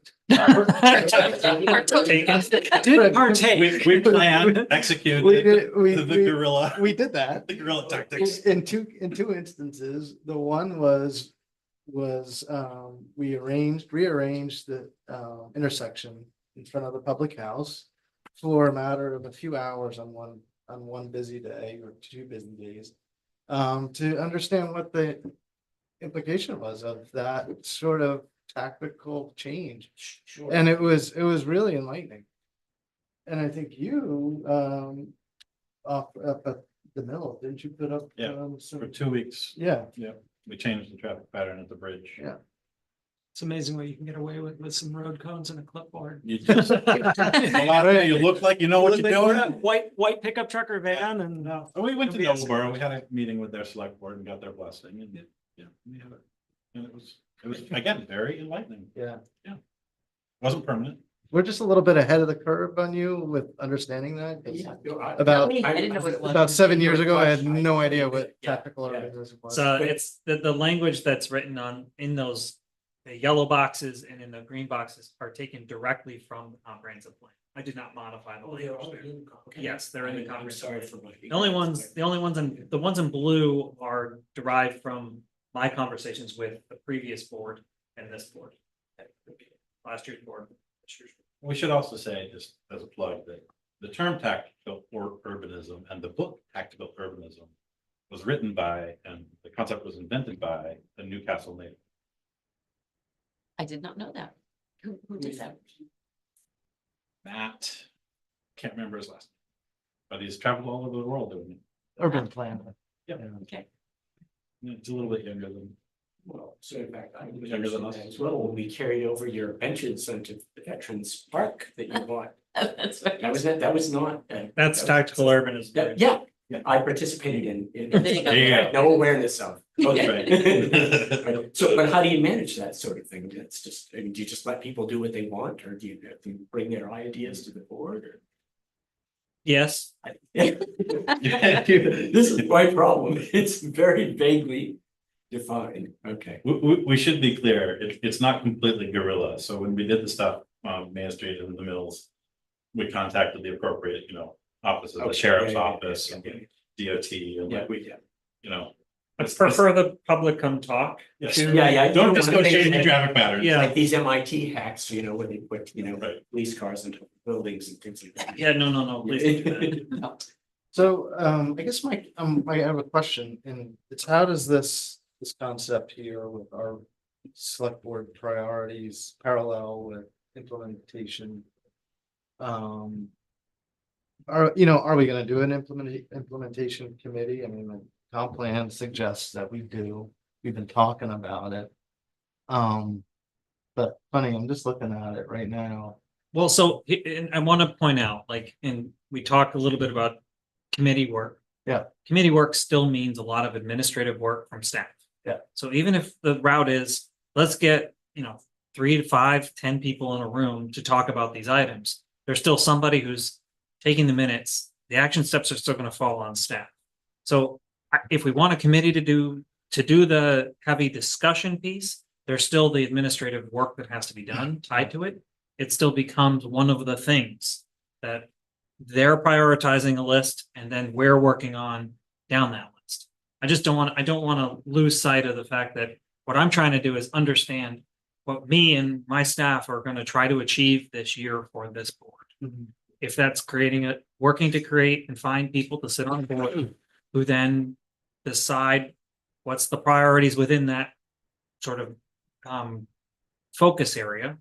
partake. We planned, executed the We guerrilla, did that. the guerrilla tactics. In two instances. The one was we rearranged the intersection in front of the public house for a matter of a few hours on on one busy day or 2 busy days. To understand what the implication was of that sort of tactical change. Sure. And it was really enlightening. And I think you, up at the mill, didn't you put up? Yeah, For some, 2 weeks, yeah, we changed the traffic pattern at the bridge. yeah. It's amazing what you can get away with some road cones and a clipboard. You just, you look like you know what you're doing. White pickup truck or van and. No, we went to Nobody else- Noblesboro, we had a meeting with their select board and got their blessing and, yeah, we have it. And it was, again, very enlightening. Yeah. Wasn't permanent. We're just a little bit ahead of the curve on you with understanding that. 'cause Yeah. no, I- About- I didn't know what it was. About 7 years ago, I had no idea Yeah, what yeah, tactical yeah. organism was. So it's the language that's written on, in those the yellow boxes and in the green boxes are taken directly from the comprehensive plan. I did not modify the Oh, they're all language there. in- okay. Yes, they're in the I'm comprehensive sorry plan. for my. The only ones in blue are derived from my conversations with the previous board and this board. Last year's board. this year's board. We should also say, just as a plug, that the term tactical urbanism and the book Tactical Urbanism was written by, and the concept was invented by a Newcastle native. I did not know that. Who did that? Matt, can't remember his last name, but he's traveled all over the world doing it. Urban plan. Yeah. Okay. It's a little bit younger than. Well, so in fact, I was Younger than using us. that as well, when we carried over your benches onto the Veterans Park that you bought. That's right. That was not. That's that was- tactical urbanism. Yeah, I participated in. There you go. There you go. No awareness of. Right. Right. So, but how do you manage that sort of thing? That's just, I mean, do you just let people do what they want, or do you bring their ideas to the board, or? Yes, This is my problem. It's very vaguely defined. Okay. We should be clear, it's not completely guerrilla, so when we did the stuff on Main Street and the Mills. We contacted the appropriate, offices, the Okay, sheriff's yeah, yeah, office yeah, and yeah. DOT, and Yeah, like we, yeah. I prefer the public come talk. Yes. to- Yeah, yeah. Don't just go wanna changing think- traffic patterns. Yeah. Like these MIT hacks, where they put, Right. police cars into buildings and things like that. Yeah, no, please don't do that. So, I guess I have a question, and it's how does this concept here with our select board priorities parallel with implementation? Are we gonna do an implementation committee? I mean, the comp plan suggests that we do. We've been talking about it. But funny, I'm just looking at it right now. Well, so, and I want to point out, and we talked a little bit about committee work. Yeah. Committee work still means a lot of administrative work from staff. Yeah. So even if the route is, let's get, 3 to 5, 10 people in a room to talk about these items, there's still somebody who's taking the minutes. The action steps are still going to fall on staff. So if we want a committee to do the heavy discussion piece, there's still the administrative work that has to be done tied to it. It still becomes one of the things that they're prioritizing a list and then we're working on down that list. I don't want to lose sight of the fact that what I'm trying to do is understand what me and my staff are going to try to achieve this year for this board. If that's working to create and find people to sit on the board who then decide what's the priorities within that sort of focus area,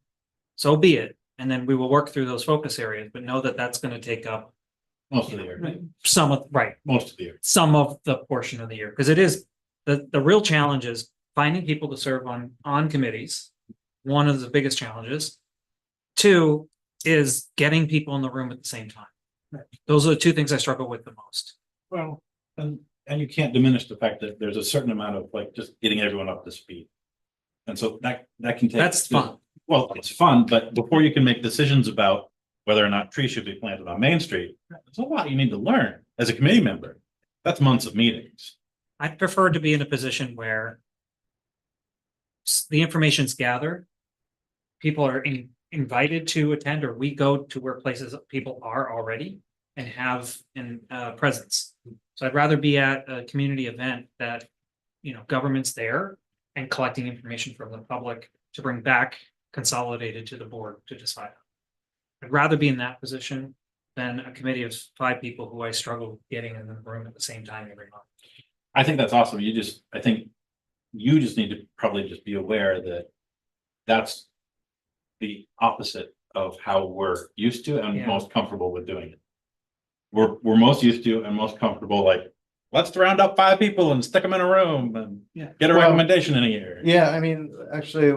so be it. And then we will work through those focus areas, but know that that's going to take up Most of the year, most of the year. some of the portion of the year, because it is the real challenge is finding people to serve on committees. One of the biggest challenges. 2 is getting people in the room at the same time. Those are the 2 things I struggle with the most. Well, and you can't diminish the fact that there's a certain amount of just getting everyone up to speed. And so that can take. That's fun. Well, it's fun, but before you can make decisions about whether or not trees should be planted on Main Street, there's a lot you need to learn as a committee member. That's months of meetings. I'd prefer to be in a position where the information's gathered. People are invited to attend, or we go to where places people are already and have in presence. So I'd rather be at a community event that, government's there and collecting information from the public to bring back consolidated to the board to decide. I'd rather be in that position than a committee of 5 people who I struggle getting in the room at the same time every month. I think that's awesome. I think you just need to probably just be aware that that's the opposite of how we're used to and Yeah. most comfortable with doing it. We're most used to and most comfortable, like, let's round up 5 people and stick them in a room and Yeah. get a Well, recommendation in a year. Yeah, I mean, actually,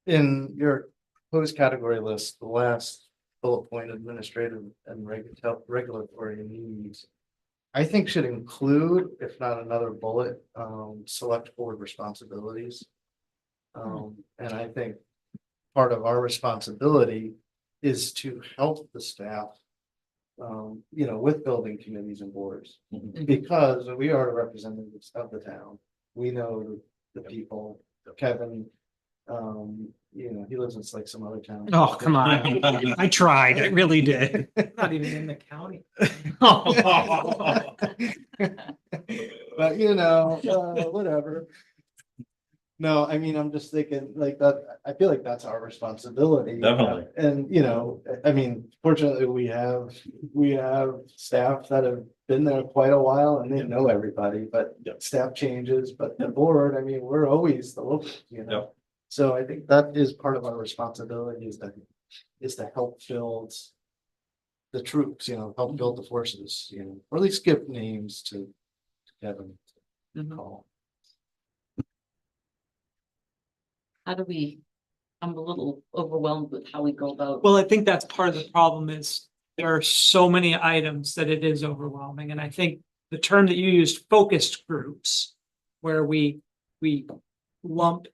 in your proposed category list, the last bullet point, administrative and regulatory needs, I think should include, if not another bullet, select board responsibilities. And I think part of our responsibility is to help the staff, with building committees and boards. Mhm. Because we are the representatives of the town. We know the people, Kevin, he lives in like some other town. Oh, come on. I tried, I really did. Not even in the county. But whatever. No, I mean, I'm just thinking like that, I feel like that's our responsibility. Definitely. And, I mean, fortunately, we have staff that have been there quite a while and they know everybody, but Yep. staff changes, but the board, I mean, we're always the local, Yep. So I think that is part of our responsibility is to help build the troops, help build the forces, or at least give names to Kevin. To call. How do we, I'm a little overwhelmed with how we go about. Well, I think that's part of the problem is there are so many items that it is overwhelming. And I think the term that you used, focused groups, where we lump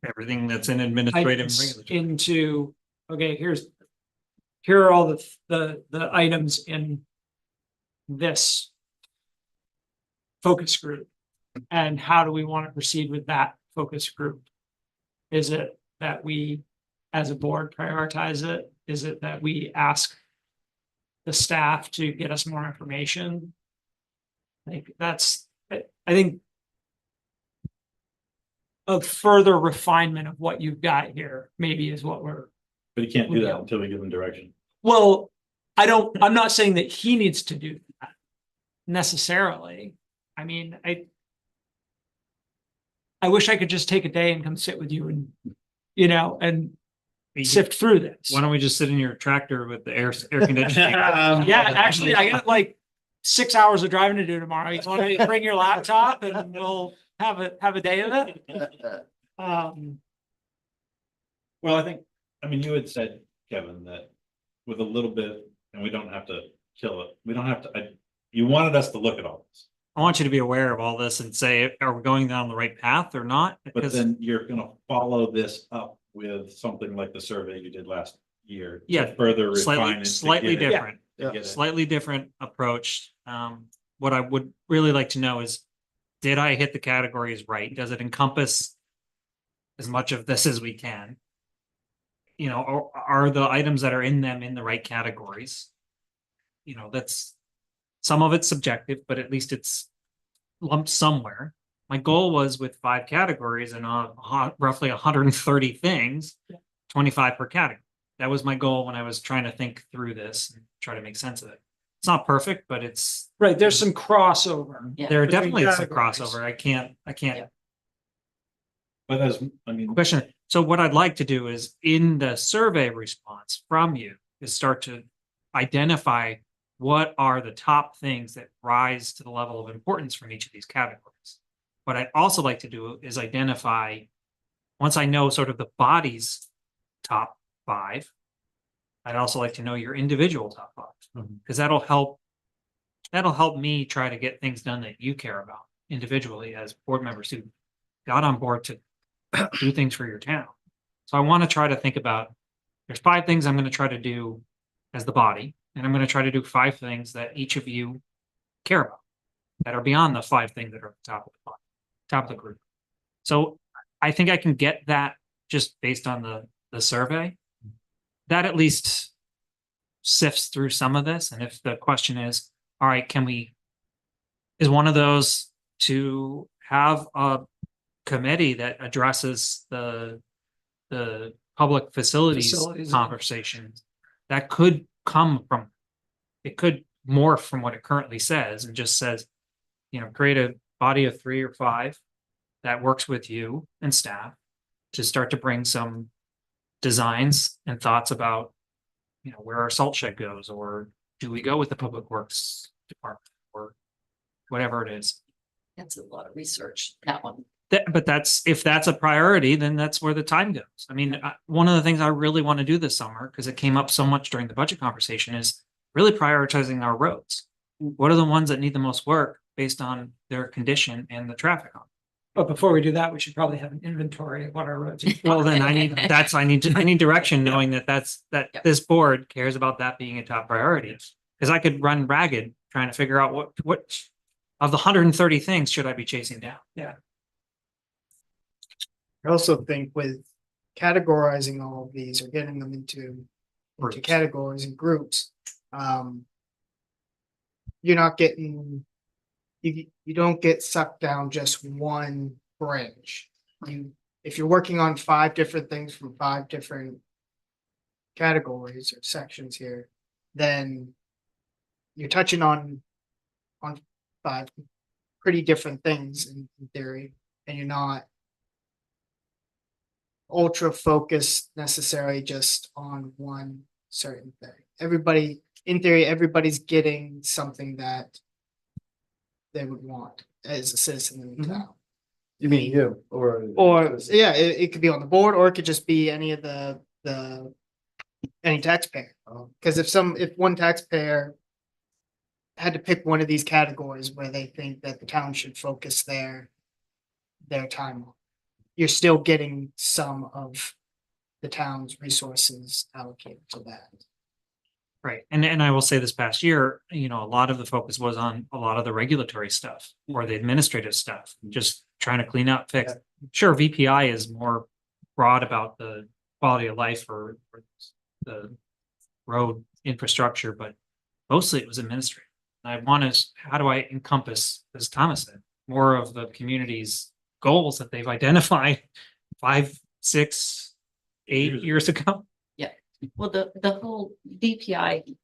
Everything that's in administrative and items regulatory. into, okay, here are all the items in this focus group. And how do we want to proceed with that focus group? Is it that we, as a board, prioritize it? Is it that we ask the staff to get us more information? I think a further refinement of what you've got here, maybe is what we're, But you can't do that until we give them direction. well, I'm not saying that he needs to do that necessarily. I mean, I wish I could just take a day and come sit with you and, and sift through this. Why don't we just sit in your tractor with the air conditioning? Yeah, actually, I got like 6 hours of driving to do tomorrow. You want to bring your laptop and we'll have a day of it? Well, I mean, you had said, Kevin, that with a little bit, and we don't have to kill it, we don't have to, you wanted us to look at all this. I want you to be aware of all this and say, are we going down the right path or not? But Because then you're gonna follow this up with something like the survey you did last year. to Yeah, Further refine it. to slightly get it- different, to get it. slightly different approach. What I would really like to know is, did I hit the categories right? Does it encompass as much of this as we can? Or are the items that are in them in the right categories? That's, some of it's subjective, but at least it's lumped somewhere. My goal was with 5 categories and roughly 130 things, 25 per category. That was my goal when I was trying to think through this and try to make sense of it. It's not perfect, but it's, Right, there's some crossover. Yeah. there between definitely is some categories. crossover. I can't But I mean, question. So what I'd like to do is in the survey response from you is start to identify what are the top things that rise to the level of importance from each of these categories. What I'd also like to do is identify, once I know sort of the body's top 5, I'd also like to know your individual top 5, because that'll help me try to get things done that you care about individually as board members who got on board to do things for your town. So I want to try to think about, there's 5 things I'm going to try to do as the body, and I'm going to try to do 5 things that each of you care about, that are beyond the 5 things that are at the top of the body, top of the group. So I think I can get that just based on the survey. That at least sifts through some of this. And if the question is, all right, is one of those to have a committee that addresses the public facilities Facilities. conversations that could come from, it could morph from what it currently says and just says, you know, create a body of 3 or 5 that works with you and staff to start to bring some designs and thoughts about, you know, where our salt shed goes, or do we go with the public works department or whatever it is. That's a lot of research, that one. But that's, if that's a priority, then that's where the time goes. I mean, one of the things I really want to do this summer, because it came up so much during the budget conversation, is really prioritizing our roads. What are the ones that need the most work based on their condition and the traffic on? But before we do that, we should probably have an inventory of what our roads. are. Well, then I need direction, knowing that Yeah. this board cares about that being a top priority. Because I could run ragged trying to figure out what of the 130 things should I be chasing down? I also think with categorizing all of these or getting them into Groups. categories and groups, you're not getting, you don't get sucked down just one branch. If you're working on 5 different things from 5 different categories or sections here, then you're touching on 5 pretty different things in theory, and you're not ultra focused necessarily just on one certain thing. Everybody, in theory, everybody's getting something that they would want as a citizen in the town. You mean you, or? Or, yeah, it could be on the board, or it could just be any of any taxpayer. Cause if one taxpayer had to pick one of these categories where they think that the town should focus their time on, you're still getting some of the town's resources allocated to that. Right. And I will say this past year, you know, a lot of the focus was on a lot of the regulatory stuff or the administrative stuff, just trying to clean up, fix. Sure, VPI is more broad about the quality of life or the road infrastructure, but mostly it was administrative. And I want to, how do I encompass, as Thomas said, more of the community's goals that they've identified 5, 6, 8 years ago? Well, the whole DPI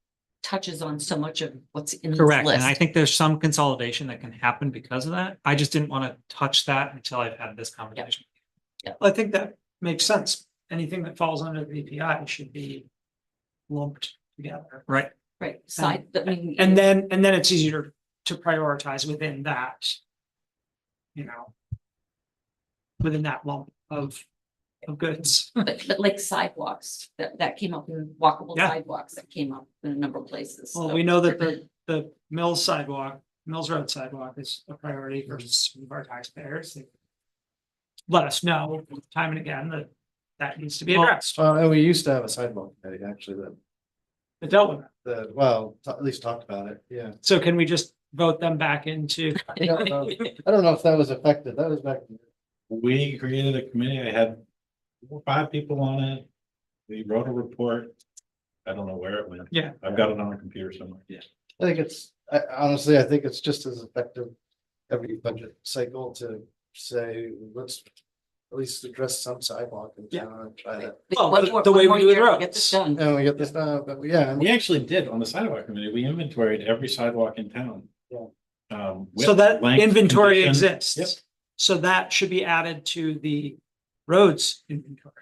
touches on so much of what's in this Correct, and list. I think there's some consolidation that can happen because of that. I just didn't want to touch that until I've had this conversation. I think that makes sense. Anything that falls under the VPI should be lumped together. Right, Right, side, I mean. And then it's easier to prioritize within that. You know. Within that lump of goods. But like sidewalks, that came up in walkable Yeah. sidewalks, that came up in a number of places. Well, So we know that the Mills Road sidewalk is a priority for some of our taxpayers. They let us know time and again that needs to be addressed. And we used to have a sidewalk committee, actually, It dealt with it. at least talked about it, yeah. So can we just vote them back into? I don't know if that was effective, that was back. We created a committee. I had 4 or 5 people on it. We wrote a report. I don't know where it went. Yeah. I've got it on a computer somewhere. Yeah. I think honestly, I think it's just as effective every budget cycle to say, let's at least address some sidewalk in town and try that. Well, One the more- way one we more do with year to Get roads. this done. And we get this done, but yeah. We actually did on the sidewalk committee. We inventoried every sidewalk in town. Yeah. With So that length, inventory condition. exists. Yep. So that should be added to the roads inventory,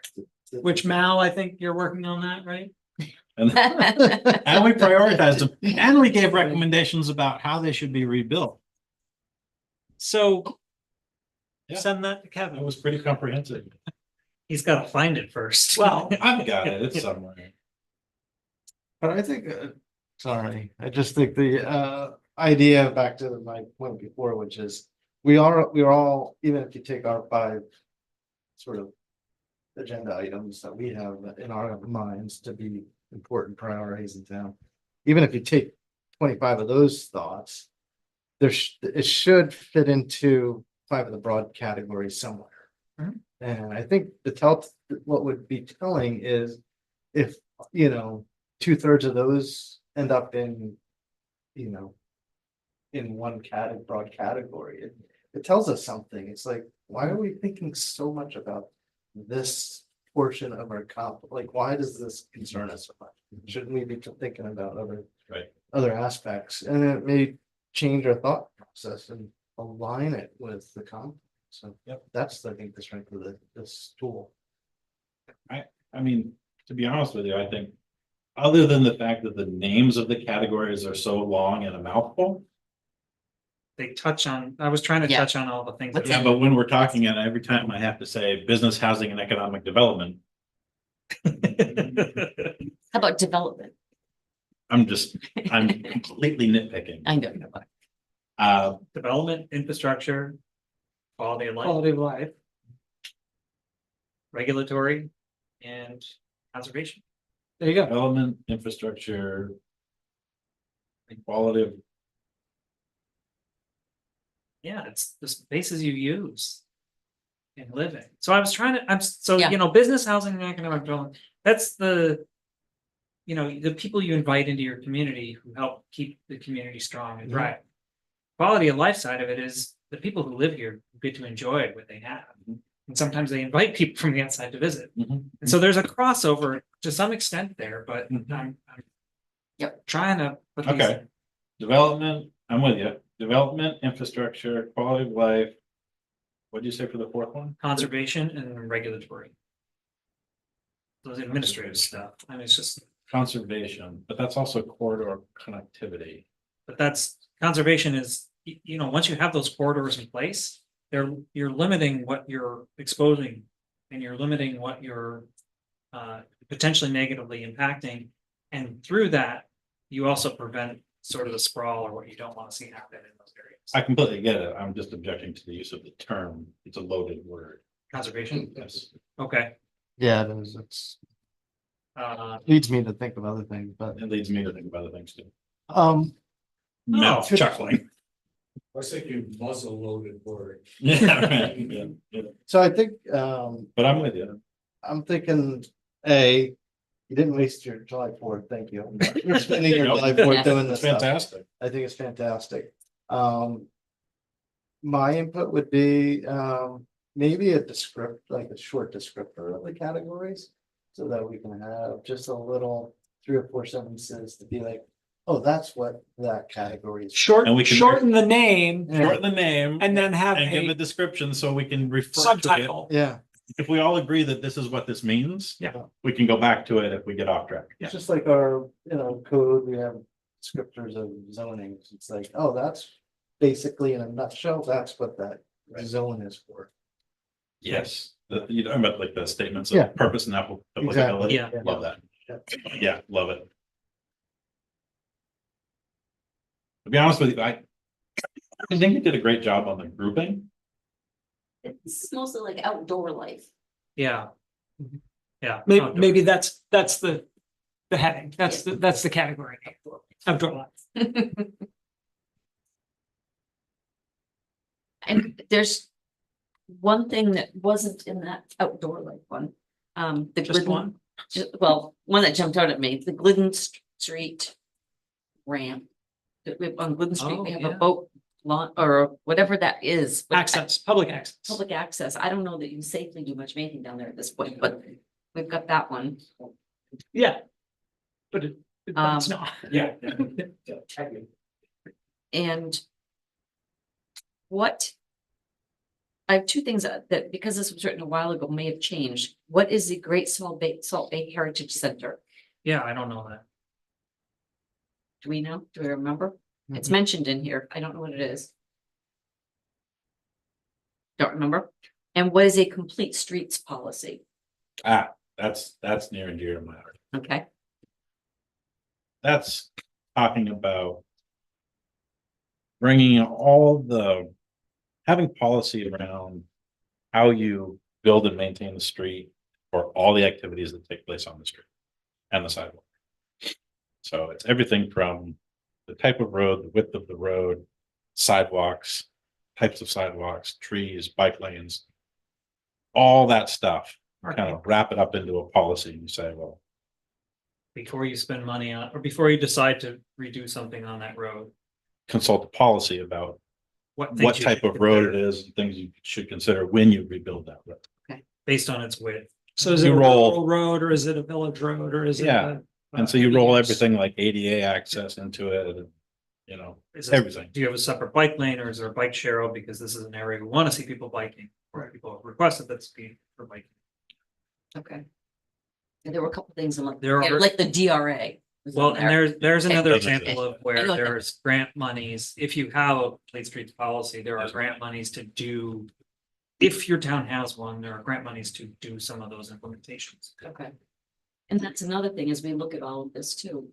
which Mal, I think you're working on that, right? And and we prioritized them, and we gave recommendations about how they should be rebuilt. So. Yeah. Send that to It Kevin. was pretty comprehensive. he's got to find it first. Well, I've got it, it's somewhere. But I think, sorry, I just think the idea back to my point before, which is we are all, even if you take our 5 sort of agenda items that we have in our minds to be important priorities in town, even if you take 25 of those thoughts, it should fit into 5 of the broad categories somewhere. Mhm. And I think what would be telling is if, 2/3 of those end up in, in one broad category, it tells us something. It's like, why are we thinking so much about this portion of our comp? Like, why does this concern us so much? Shouldn't we be thinking about Right. other aspects? And it may change our thought process and align it with the comp. So, Yep. that's, I think, the strength of this tool. I mean, to be honest with you, I think, other than the fact that the names of the categories are so long and a mouthful. They touch on, I was trying to Yeah. touch on all the things. that- Yeah, but when we're talking, and every time I have to say business, housing and economic development, How about development? I'm completely nitpicking. I know. Development, infrastructure, quality of life, Quality of life. regulatory, and conservation. There you go. Development, infrastructure. Quality of, Yeah, it's the spaces you use in living. So I was trying to, Yeah. you know, business, housing, and economic development, that's the. You know, the people you invite into your community who help keep the community strong and thrive. Quality of life side of it is the people who live here get to enjoy what they have. And sometimes they invite people from the outside to visit. Mhm. And so there's a crossover to some extent there, but Mhm. I'm Yep. trying to. put these- Okay. Development, I'm with you. Development, infrastructure, quality of life. What'd you say for the fourth one? Conservation and regulatory. Those administrative stuff, I mean, it's just, Conservation, but that's also corridor connectivity. but that's, conservation is, you know, once you have those corridors in place. You're limiting what you're exposing and you're limiting what you're potentially negatively impacting. And through that, you also prevent sort of the sprawl or what you don't want to see happen in those areas. I completely get it. I'm just objecting to the use of the term. It's a loaded word. Conservation, Yes. okay, Yeah, it is. It's uh, leads me to think of other things, but, It leads me to think of other things too. Oh. Chuckling. I was thinking muzzle loaded word. Yeah, right. Yeah, yeah. so I think, But I'm with you. I'm thinking, you didn't waste your July 4th, thank you. You're spending your Nope. July 4th doing It's this stuff. fantastic. I think it's fantastic. My input would be, maybe like a short descriptor of the categories. So that we can have just a little 3 or 4 sentences to be like, oh, that's what that category is. And we can- Shorten the name Shorten the name and then have and give a a description so we can refer to it. subtitle. Yeah, If we all agree that this is what this means. Yeah. We can go back to it if we get off track. Yeah. it's just like our, code, we have descriptors of zoning. It's like, oh, that's basically in a nutshell, that's what that zone is for. Yes, you know, about like the statements Yeah. of purpose and applicability. Yeah. Love that. Yeah, love it. To be honest with you, I think you did a great job on the grouping. It's mostly like outdoor life. yeah. Yeah. Maybe, outdoor. maybe that's the heading. That's the category. Outdoor life. And there's one thing that wasn't in that outdoor life one. The Just Glidden- one? Well, one that jumped out at me, the Glidden Street ramp. On Glidden Street, we Oh, have a yeah. boat launch or whatever that is. but Access, public access. Public access. I don't know that you safely do much of anything down there at this point, but we've got that one. Yeah. But it's not. Yeah. And what? I have 2 things that, because this was written a while ago, may have changed. What is the Great Salt Bay Heritage Center? Yeah, I don't know that. Do we know? Do we remember? It's mentioned in here. I don't know what it is. Don't remember. And what is a complete streets policy? That's near and dear to my heart. Okay, That's talking about bringing having policy around how you build and maintain the street for all the activities that take place on the street and the sidewalk. So it's everything from the type of road, the width of the road, sidewalks, types of sidewalks, trees, bike lanes, all that stuff. Kind of wrap it up into a policy and you say, well, Before you spend money on, or before you decide to redo something on that road. consult the policy about What what things you type of road it is, and things you should consider when you rebuild that road. Based on its width. So is it You a roll- rural road or is it a village road or is it? Yeah. And so you roll everything like ADA access into it, and, you know, Is it- everything. Do you have a separate bike lane or is there a bike share? Because this is an area we want to see people biking, or people have requested that speed for biking. Okay. And there were a couple things in like, There are- like the DRA. was Well, on and there. there's another Doesn't example of I where know that. there's grant monies, if you have a Plate Streets policy, there are grant monies to do. If your town has one, there are grant monies to do some of those implementations. Okay. And that's another thing as we look at all of this too.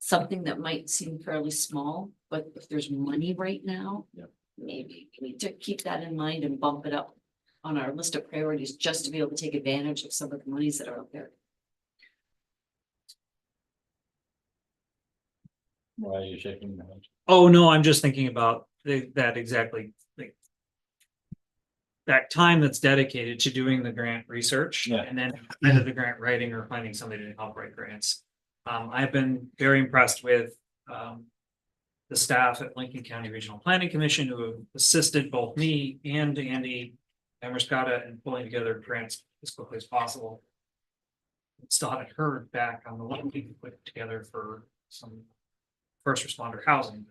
Something that might seem fairly small, but if there's money right now. Yep. Maybe we need to keep that in mind and bump it up on our list of priorities just to be able to take advantage of some of the monies that are out there. Why are you shaking your head? Oh, no, I'm just thinking about that exactly, like. That time that's dedicated to doing the grant research Yeah. and then either the grant writing or finding somebody to help write grants. I've been very impressed with, the staff at Lincoln County Regional Planning Commission who have assisted both me and Andy Emerscotta in pulling together grants as quickly as possible. Still haven't heard back on the one we put together for some first responder housing.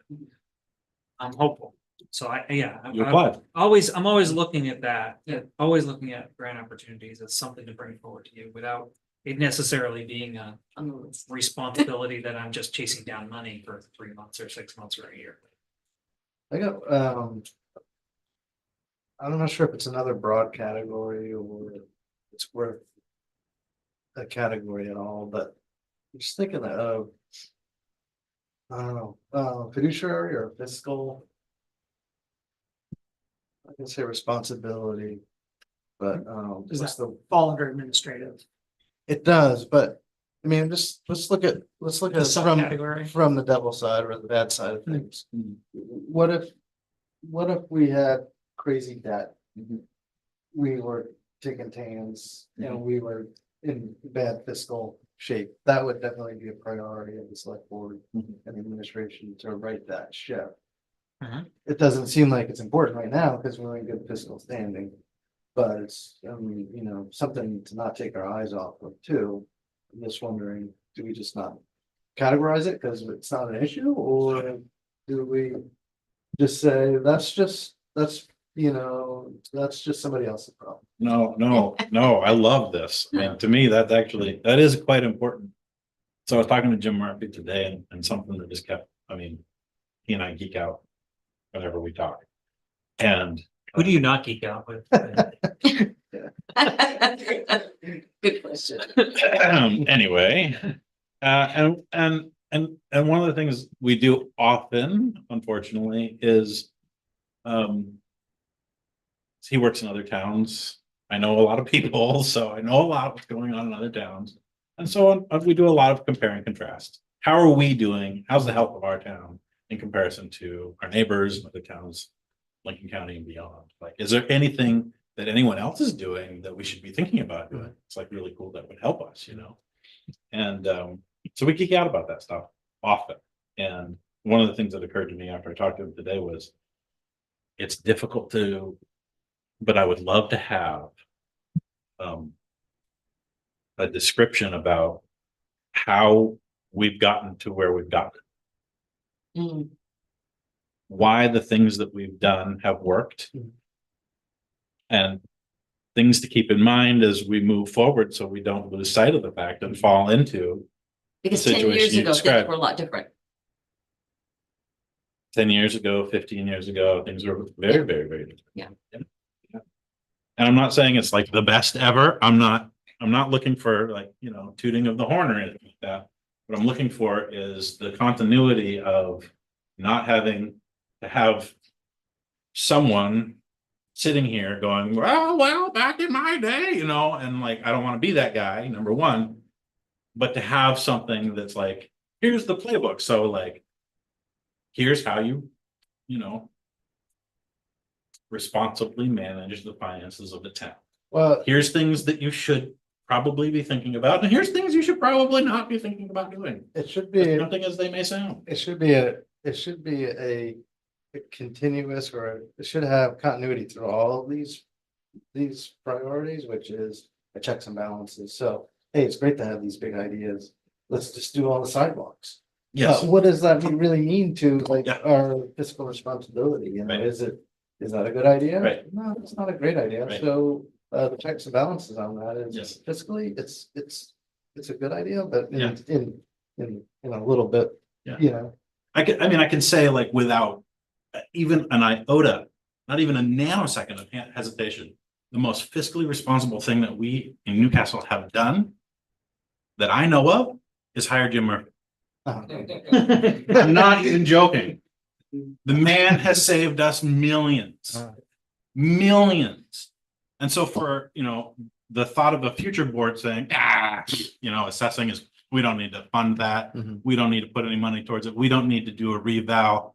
I'm hopeful. So You applied. I'm always looking at that, always looking at grant opportunities as something to bring forward to you without it necessarily being a On the list. responsibility that I'm just chasing down money for 3 months or 6 months or a year. I got, I'm not sure if it's another broad category or it's worth a category at all, but I'm just thinking of, I don't know, fiduciary or fiscal. I can say responsibility, but, Does what's that the, fall under administrative? it does, but, I mean, just, let's look at The it from, subcategory. from the devil side or the bad side of things. What if we had crazy debt? We were taking tans and we were in bad fiscal shape. That would definitely be a priority of the select board and the administration to right that ship. Mhm. It doesn't seem like it's important right now because we're in good fiscal standing. But it's, you know, something to not take our eyes off of too. I'm just wondering, do we just not categorize it because it's not an issue, or do we just say, that's just somebody else's problem? No, I love this. I mean, to me, that is quite important. So I was talking to Jim Murphy today and something that just kept, I mean, he and I geek out whenever we talk. And Who do you not geek out with? Good question. anyway, and one of the things we do often, unfortunately, is he works in other towns. I know a lot of people, so I know a lot of what's going on in other towns. And so we do a lot of compare and contrast. How are we doing? How's the health of our town in comparison to our neighbors and other towns, Lincoln County and beyond? Like, is there anything that anyone else is doing that we should be thinking about doing? It's like really cool that would help us, you know? And so we geek out about that stuff often. And one of the things that occurred to me after I talked to him today was it's difficult to, but I would love to have a description about how we've gotten to where we've gotten. Mm, Why the things that we've done have worked. And things to keep in mind as we move forward so we don't lose sight of the fact and fall into Because 10 situation years you ago, things described. were a lot different. 10 years ago, 15 years ago, things were very, very, very different. Yeah. And I'm not saying it's like the best ever. I'm not looking for like, you know, tooting of the horn or anything like that. What I'm looking for is the continuity of not having to have someone sitting here going, well, back in my day, you know, and like, I don't want to be that guy, number one. But to have something that's like, here's the playbook. So like, here's how you know, responsibly manage the finances of the town. Well, Here's things that you should probably be thinking about, and here's things you should probably not be thinking about doing. it should As be, tempting as they may sound. it should be a continuous, or it should have continuity through all of these priorities, which is a checks and balances. So, hey, it's great to have these big ideas, let's just do all the sidewalks. Yes, What does that really mean to like Yeah. our fiscal responsibility? You know, Right. is that a good idea? Right. No, it's not a great idea. Right. So the checks and balances on that Yes. is fiscally, it's a good idea, but Yeah. in a little bit, Yeah. you know. I can say like without even an iota, not even a nanosecond of hesitation, the most fiscally responsible thing that we in Newcastle have done that I know of is hire Jim Murphy. I'm not even joking. The man has saved us millions, millions. And so for, the thought of a future board saying, assessing is, we don't need to fund that. Mhm. We don't need to put any money towards it. We don't need to do a revow.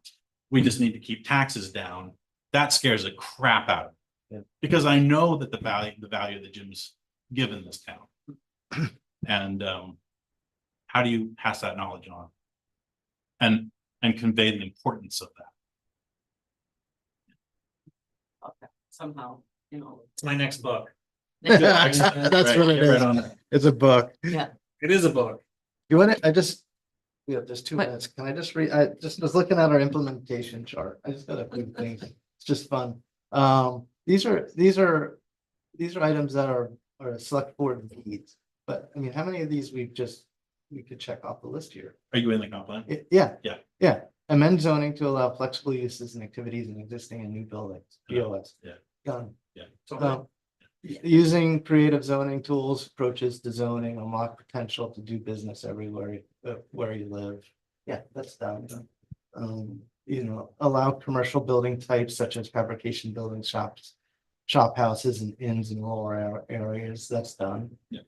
We just need to keep taxes down. That scares the crap out of me. Yeah. Because I know that the value that Jim's given this town. And how do you pass that knowledge on? And convey the importance of that. Okay, somehow, It's my next book. That's Right, what it get right is. on it. It's a book. It is a book. You want it? We have just 2 What? minutes. Can I just read? I just was looking at our implementation chart. I just got a few things. It's just fun. These are items that are select board needs. But I mean, how many of these we could check off the list here? Are you in the comp plan? Yeah. Yeah. Yeah. Amend zoning to allow flexible uses and activities in existing and new buildings. BOS. Yeah. Done. So Using creative zoning tools, approaches to zoning, unlock potential to do business everywhere, where you live. Yeah, that's done. Allow commercial building types such as fabrication buildings, shops, shop houses and inns in rural areas. That's done. Yeah.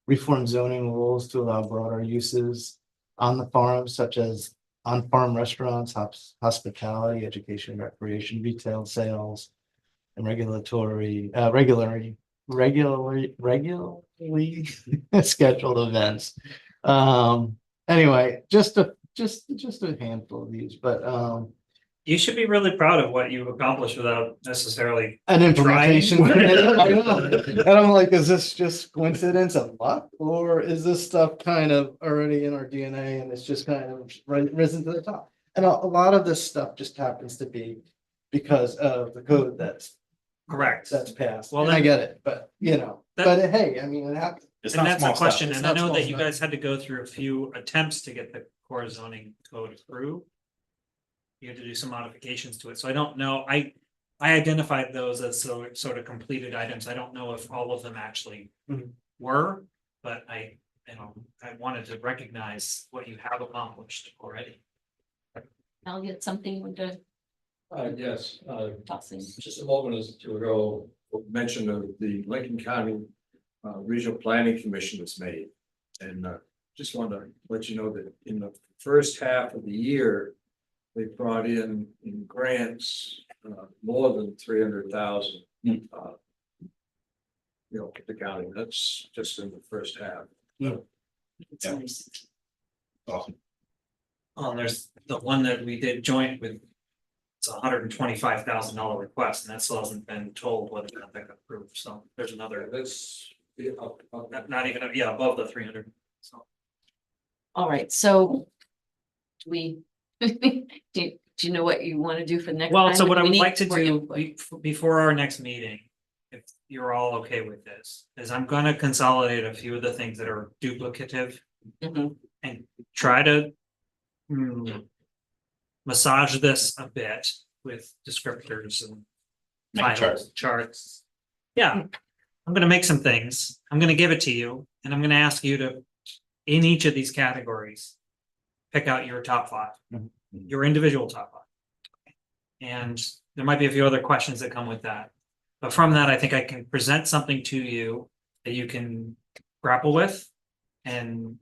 Reform zoning rules to allow broader uses on the farm, such as on-farm restaurants, hospitality, education, recreation, retail sales, and regularly scheduled events. Anyway, just a handful of these, but you should be really proud of what you've accomplished without necessarily. an implementation. Trying. And I'm like, is this just coincidence of luck, or is this stuff kind of already in our DNA and it's just kind of risen to the top? And a lot of this stuff just happens to be because of the code that's Correct. passed. Well, And I then- get it, but but hey, I mean, it happens. It's And not that's small a stuff. question, It's and I not know small that you stuff. guys had to go through a few attempts to get the core zoning code through. You had to do some modifications to it, so I don't know, I identified those as sort of completed items, I don't know if all of them actually Mhm. were, but I wanted to recognize what you have accomplished already. I'll get something with the Yes, tossing. just a moment ago, mention of the Lincoln County Regional Planning Commission was made. And just wanted to let you know that in the first half of the year, they brought in grants more than 300,000. Hmm. The county, that's just in the first half. It's Yeah. nice. Awesome. Oh, and there's the one that we did joint with. It's $125,000 request, and that still hasn't been told whether or not that got approved, so there's another, That's not even, above the 300, so. All right, so do you know what you want to do for the next? Well, time? so what I We would need like to more do input. before our next meeting, if you're all okay with this, is I'm gonna consolidate a few of the things that are duplicative Mhm. and try to massage this a bit with descriptors and Make a chart. titles, charts. Yeah, I'm gonna make some things. I'm gonna give it to you, and I'm gonna ask you to, in each of these categories, pick out your top 5, Mhm. your individual top 5. And there might be a few other questions that come with that. But from that, I think I can present something to you that you can grapple with and,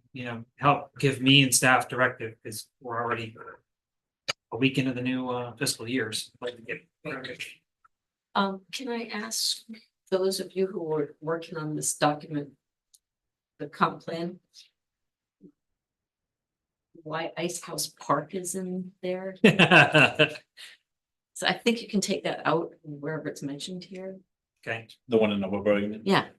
help give me and staff directive, because we're already a week into the new fiscal years. Like to get Can I ask those of you who were working on this document, the comp plan? Why Ice House Park is in there? So I think you can take that out wherever it's mentioned here. Okay, The one in Noblesboro, you mean? Yeah.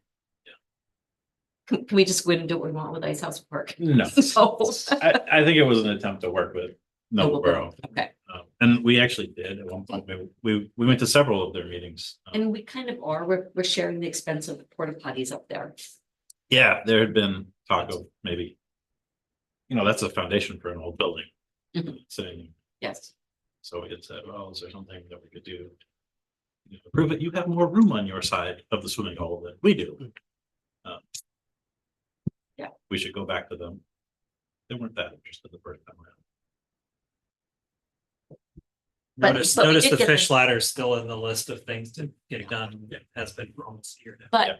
Can we just go in and do what we want with Ice House Park? No, So- I think it was an attempt to work with Noblesboro. Okay, And we actually did at one point. We went to several of their meetings. and we kind of are, we're sharing the expense of the porta potties up there. Yeah, there had been talk of maybe, that's a foundation for an old building. Mhm. Sitting, Yes, so we had said, well, is there something that we could do? To prove that you have more room on your side of the swimming hole than we do. Yeah. We should go back to them. They weren't that interested the first time around. But- Notice, but we notice did the get fish the- ladder is still in the list of things to get done. It has been for almost a year now. but Yeah.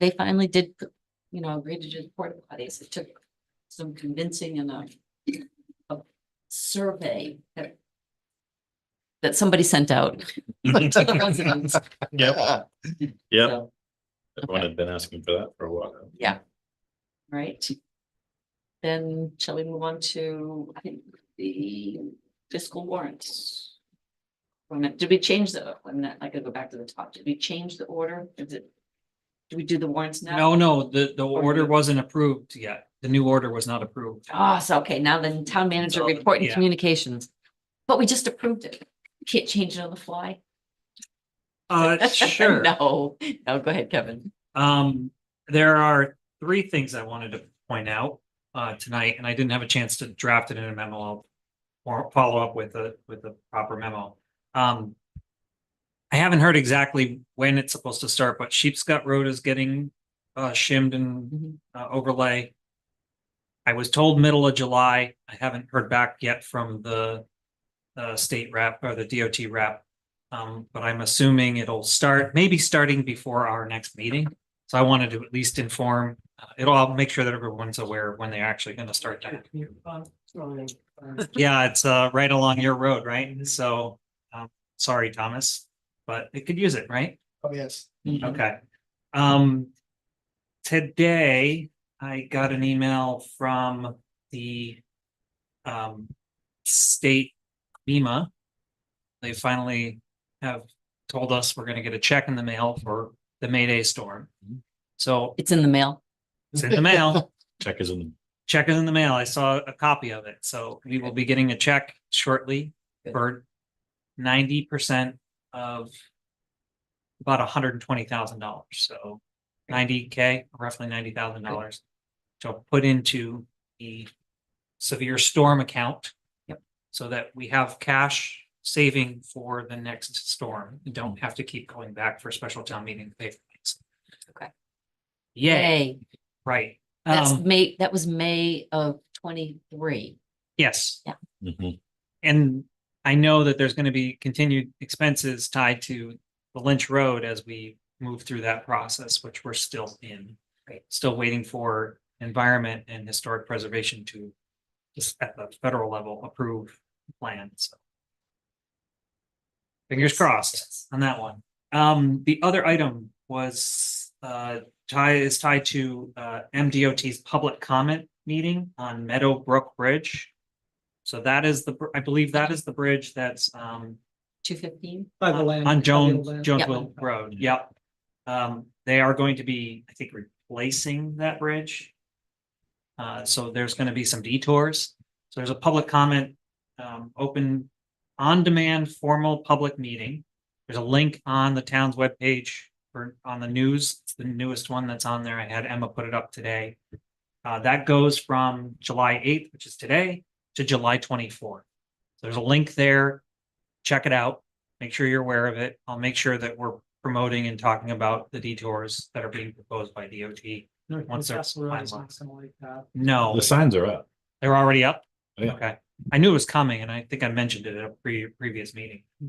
they finally did, agree to do the porta potties. It took some convincing and a survey that somebody sent out to the residents. Yep, yep. So, Everyone okay. had been asking for that for a while. Right. Then shall we move on to, I think, the fiscal warrants? Did we change I could go back to the top. Did we change the order? Do we do the warrants now? No, the Or order you- wasn't approved yet. The new order was not approved. Oh, so okay, now then town manager So, report and yeah. communications. But we just approved it. Can't change it on the fly. Sure. No, go ahead, Kevin. There are three things I wanted to point out tonight, and I didn't have a chance to draft it in a memo. I'll follow up with a proper memo. I haven't heard exactly when it's supposed to start, but Sheepscot Road is getting shimmed and Mhm. overlay. I was told middle of July. I haven't heard back yet from the state rep or the DOT rep. But I'm assuming it'll start, maybe starting before our next meeting. So I wanted to at least inform, I'll make sure that everyone's aware of when they're actually gonna start that. Yeah, it's right along your road, right? So, sorry, Thomas, but it could use it, right? Oh, yes. Okay. Today I got an email from the state FEMA. They finally have told us we're gonna get a check in the mail for the Mayday storm. So It's in the mail. it's in the mail. Check is in the. Check is in the mail. I saw a copy of it, so we will be getting a check shortly for 90% of about $120,000. So 90K, roughly $90,000 to put into the severe storm account. Yep. So that we have cash saving for the next storm. We don't have to keep going back for a special town meeting to pay for things. Okay. Yay, Yay. right. That was May of 23. Yes. Mhm. And I know that there's gonna be continued expenses tied to the Lynch Road as we move through that process, which we're still in. Right. Still waiting for environment and historic preservation to just at the federal level approve the plan, so. Fingers crossed on that one. The other item was tied to MDOT's public comment meeting on Meadowbrook Bridge. So that is I believe that is the bridge that's 215. By the land. on by the Jones, land. Jonesville Road, yep. They are going to be, I think, replacing that bridge. So there's gonna be some detours. So there's a public comment, open, on-demand formal public meeting. There's a link on the town's webpage on the news. It's the newest one that's on there. I had Emma put it up today. That goes from July 8th, which is today, to July 24th. There's a link there. Check it out. Make sure you're aware of it. I'll make sure that we're promoting and talking about the detours that are being proposed by DOT. No, Once they're Castle Road is finalized. not something like that. No, The signs are up. they're already up? Oh, yeah. Okay. I knew it was coming and I think I mentioned it at a previous meeting. It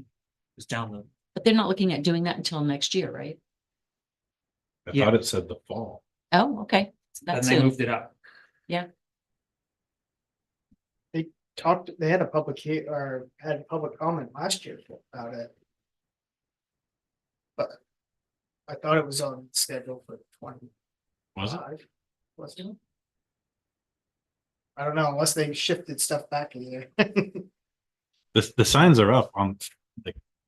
was down the, But they're not looking at doing that until next year, right? I Yeah. thought it said the fall. Oh, okay. So then that's they soon. moved it up. They had a public comment last year about it. But I thought it was on schedule for 25. Was it? Was it? I don't know, unless they shifted stuff back a year. The signs are up on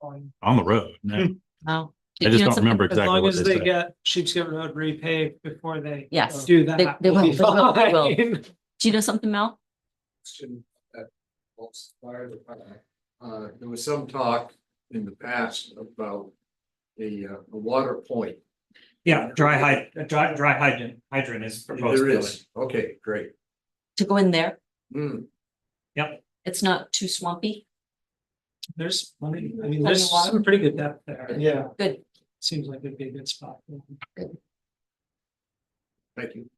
On- the road. now. Oh, I just You know don't something? remember As exactly long what as they they said. get Sheepshead Road repaved before they Yes, do that. they we'll be will, they will. fine. Do you know something, Mel? Question at Pulse Fire Department. There was some talk in the past about a water point. Yeah, dry hydrant is proposed. There to go is, okay, great. To go in there? Hmm, Yep. It's not too swampy? There's, I mean, Plenty there's of water? some pretty good depth there. Yeah. Good. Seems like it'd be a good spot. for them. thank you.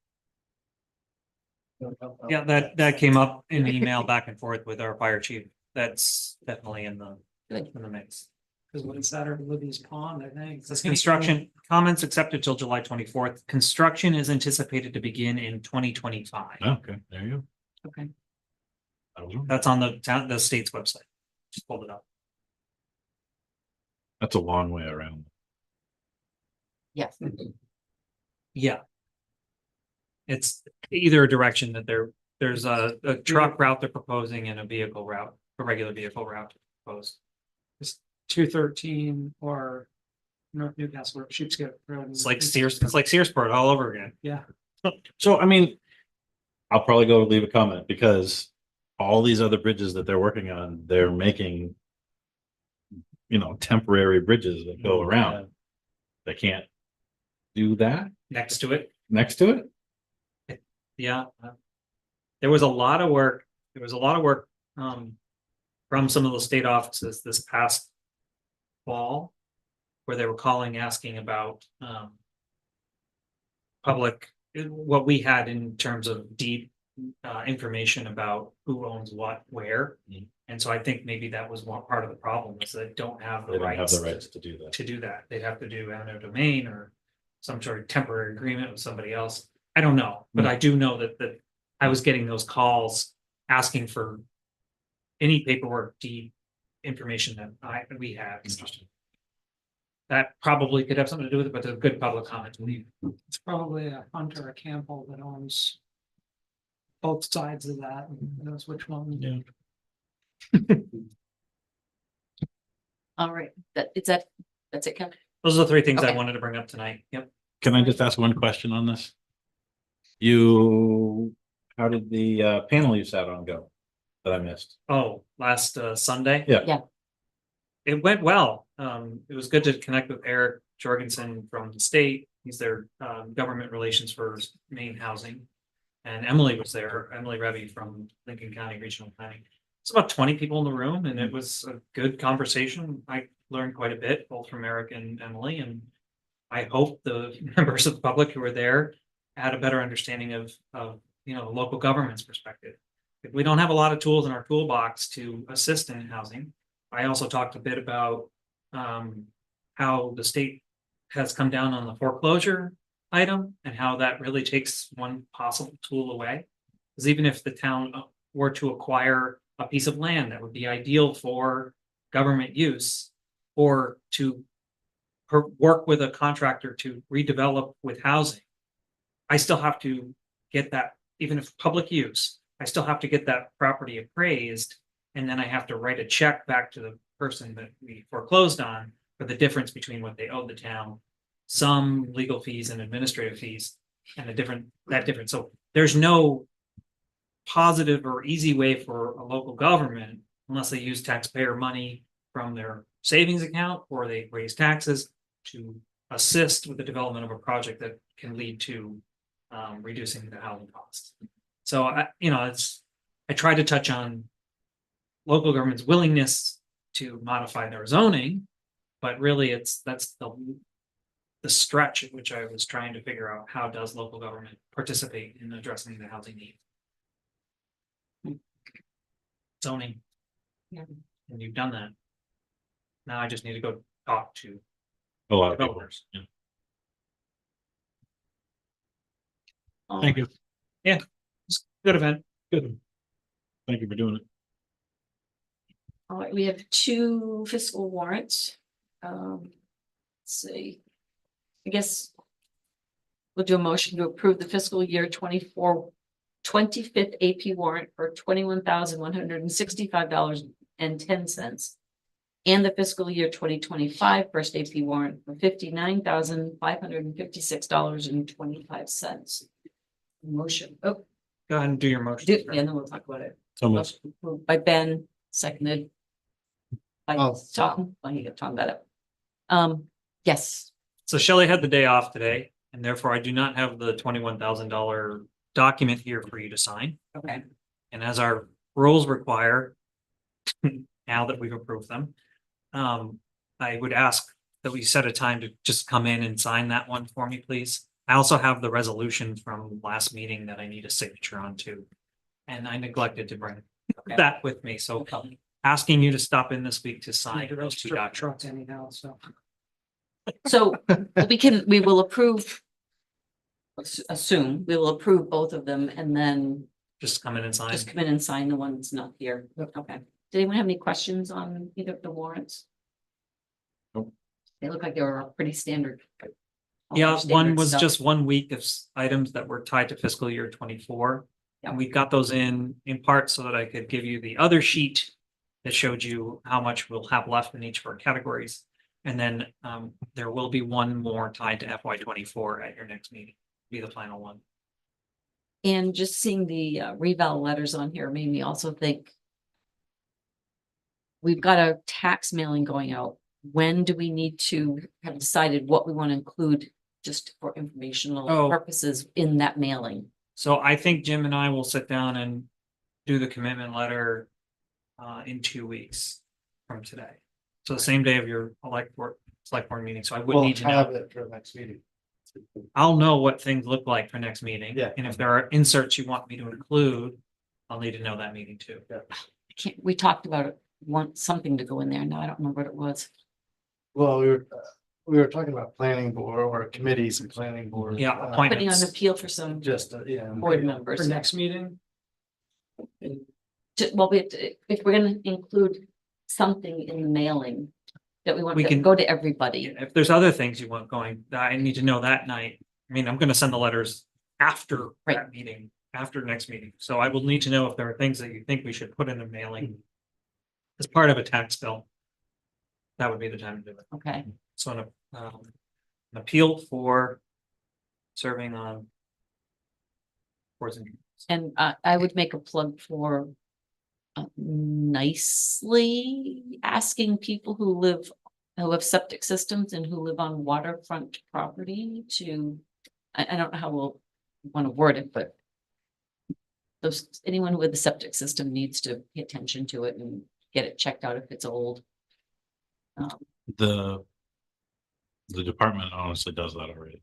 Yeah, that came up in the email back and forth with our fire chief. That's definitely in the mix. Cause when it's that or Libby's Pond, I think. Says construction comments accepted till July 24th. Construction is anticipated to begin in 2025. Okay, there you Okay. go. That's on the state's website. Just pulled it up. That's a long way around. Yes. Yeah. It's either direction that there's a truck route they're proposing and a vehicle route, a regular vehicle route proposed. 213 or North Newcastle or Sheepshead Road. It's like Searsport all over again. Yeah, So, I mean, I'll probably go leave a comment because all these other bridges that they're working on, they're making, temporary bridges that go around. They can't do that Next to it, next to it. yeah. There was a lot of work, from some of the state offices this past fall, where they were calling, asking about, what we had in terms of deep, information about who owns what, where. Mhm. And so I think maybe that was one part of the problem, is that they don't have They the don't have rights the rights to do that. to do that. They'd have to do eminent domain or some sort of temporary agreement with somebody else. I don't know, but I do know that I was getting those calls asking for any paperwork, deed, information that we had. Interesting. that probably could have something to do with it, but it's a good public comment to leave. It's probably a Hunter or Campbell that owns both sides of that and knows which one. Yeah. All right, that's it, Kevin? Those are the three things I Okay. wanted to bring up tonight. Yep. Can I just ask one question on this? How did the panel you sat on go that I missed? Oh, last Sunday? Yeah. Yeah. It went well. It was good to connect with Eric Jorgensen from the state. He's their government relations for Maine Housing. And Emily was there, Emily Revy from Lincoln County Regional Planning. It's about 20 people in the room and it was a good conversation. I learned quite a bit, both from Eric and Emily, and I hope the members of the public who were there had a better understanding of local government's perspective. If we don't have a lot of tools in our toolbox to assist in housing. I also talked a bit about how the state has come down on the foreclosure item and how that really takes one possible tool away. Because even if the town were to acquire a piece of land that would be ideal for government use, or to work with a contractor to redevelop with housing, I still have to get that, even if public use, I still have to get that property appraised. And then I have to write a check back to the person that we foreclosed on for the difference between what they owed the town, some legal fees and administrative fees, and that difference. So there's no positive or easy way for a local government, unless they use taxpayer money from their savings account or they raise taxes, to assist with the development of a project that can lead to reducing the housing costs. So I try to touch on local government's willingness to modify their zoning, but really that's the stretch at which I was trying to figure out, how does local government participate in addressing the housing need? Zoning. Yeah. And you've done that. Now I just need to go talk to A lot of people. developers. Yeah. Thank you. Good event. Good. Thank you for doing it. All right, we have 2 fiscal warrants. Let's see. I guess we'll do a motion to approve the fiscal year 25th AP warrant for $21,165.10. and the fiscal year 2025 first AP warrant for $59,556.25. Motion, oh, Go ahead and do your motion. yeah, and then we'll talk about it. So moved. Moved by Ben, seconded. By Oh. Tom, well, you got Tom got it. Yes, So Shelley had the day off today, and therefore I do not have the $21,000 document here for you to sign. okay, And as our rules require, now that we've approved them, I would ask that we set a time to just come in and sign that one for me, please. I also have the resolution from last meeting that I need a signature on too. And I neglected to bring Okay. that with me, so asking you to stop in this week to sign Need those two truck- documents. trucks anyhow, so. so we will approve. Assume we will approve both of them and then Just come in and sign. just come in and sign the one that's not here. Okay. Did anyone have any questions on either of the warrants? Nope. They look like they were pretty standard. Yeah, one Standard was stuff. just 1 week of items that were tied to fiscal year 24. And we got those in part so that I could give you the other sheet that showed you how much we'll have left in each of our categories. And then there will be one more tied to FY 24 at your next meeting, be the final one. And just seeing the reval letters on here made me also think. We've got a tax mailing going out. When do we need to have decided what we want to include just for informational Oh. purposes in that mailing? So I think Jim and I will sit down and do the commitment letter in 2 weeks from today. So the same day of your select board meeting, so I would We'll need to have know. it for the next meeting. I'll know what things look like for next meeting. Yeah. And if there are inserts you want me to include, I'll need to know that meeting too. We talked about it, want something to go in there. Now I don't remember what it was. Well, we were talking about planning board or committees and planning board. Yeah, Putting on appointments. appeal for some Just, yeah. board members. For next meeting, Well, if we're gonna include something in the mailing that we want We to can- go to everybody. If there's other things you want going, I need to know that night. I mean, I'm gonna send the letters after Right. that meeting, after next meeting. So I will need to know if there are things that you think we should put in a mailing as part of a tax bill. That would be the time to do it. Okay, So an appeal for serving on boards and committees. and I would make a plug for nicely asking people who have septic systems and who live on waterfront property to, I don't know how we'll want to word it, but anyone with a septic system needs to pay attention to it and get it checked out if it's old. The department honestly does that already,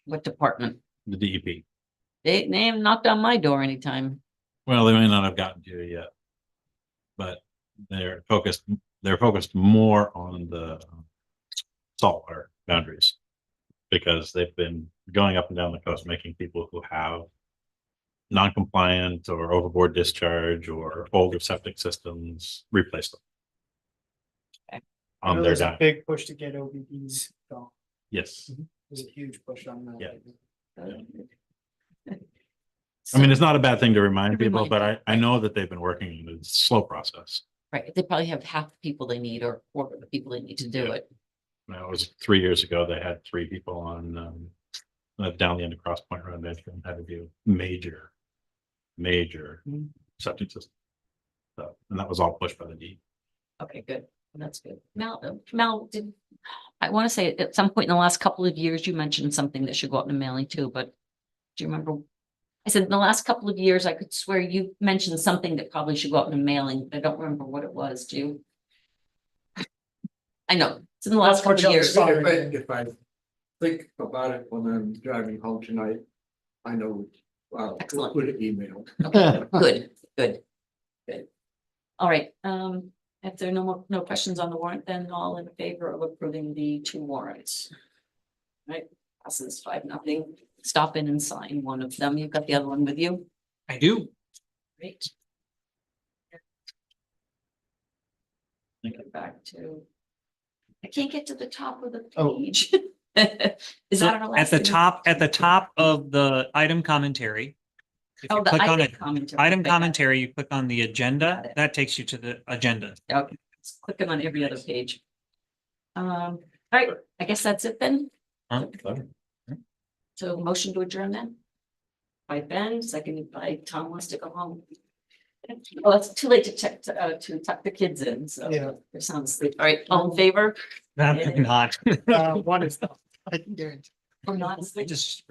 What department? the DEP. They haven't knocked on my door anytime. Well, they may not have gotten to you yet. But they're focused more on the saltwater boundaries. Because they've been going up and down the coast, making people who have non-compliant or overboard discharge or older septic systems replace them. Okay. I On know their there's a dime, big push to get OBDs going. yes. There's a huge push on that. Yeah. I mean, it's not a bad thing to remind To people, remind but I know that they've been working, it's a slow process. Right, they probably have half the people they need or quarter of the people they need to do Yeah. it. It was 3 years ago, they had 3 people on down the end of Cross Point Road, they had to do major Mhm. septic system. So, and that was all pushed by the DEP. Okay, good. That's good. Mel, I want to say at some point in the last couple of years, you mentioned something that should go out in the mailing too, but do you remember? I said in the last couple of years, I could swear you mentioned something that probably should go out in the mailing, but I don't remember what it was, do you? I know, it's in the last That's what couple of you're years. saying. If I think about it when I'm driving home tonight, I know, Excellent. put an email. Okay, good. All right, if there are no questions on the warrant, then all in favor of approving the 2 warrants. Right, passes 5-0. Stop in and sign one of them. You've got the other one with you. I do. Great. Go back to. I can't get to the top of the Oh. page. Is So that our last? at the top of the item commentary. If Oh, you the click on item it, commentary. item Okay, got it. commentary, you click on the Got agenda, it. that takes you to the agenda. Okay, It's clicking on every other page. All right, I guess that's it then. Huh? So motion to adjourn then? By Ben, seconded by Tom wants to go home. Oh, it's too late to check, to tuck the kids in, so. Yeah. They're sound asleep. All right, all in favor I'm not. One is, I can guarantee. or not I asleep? just.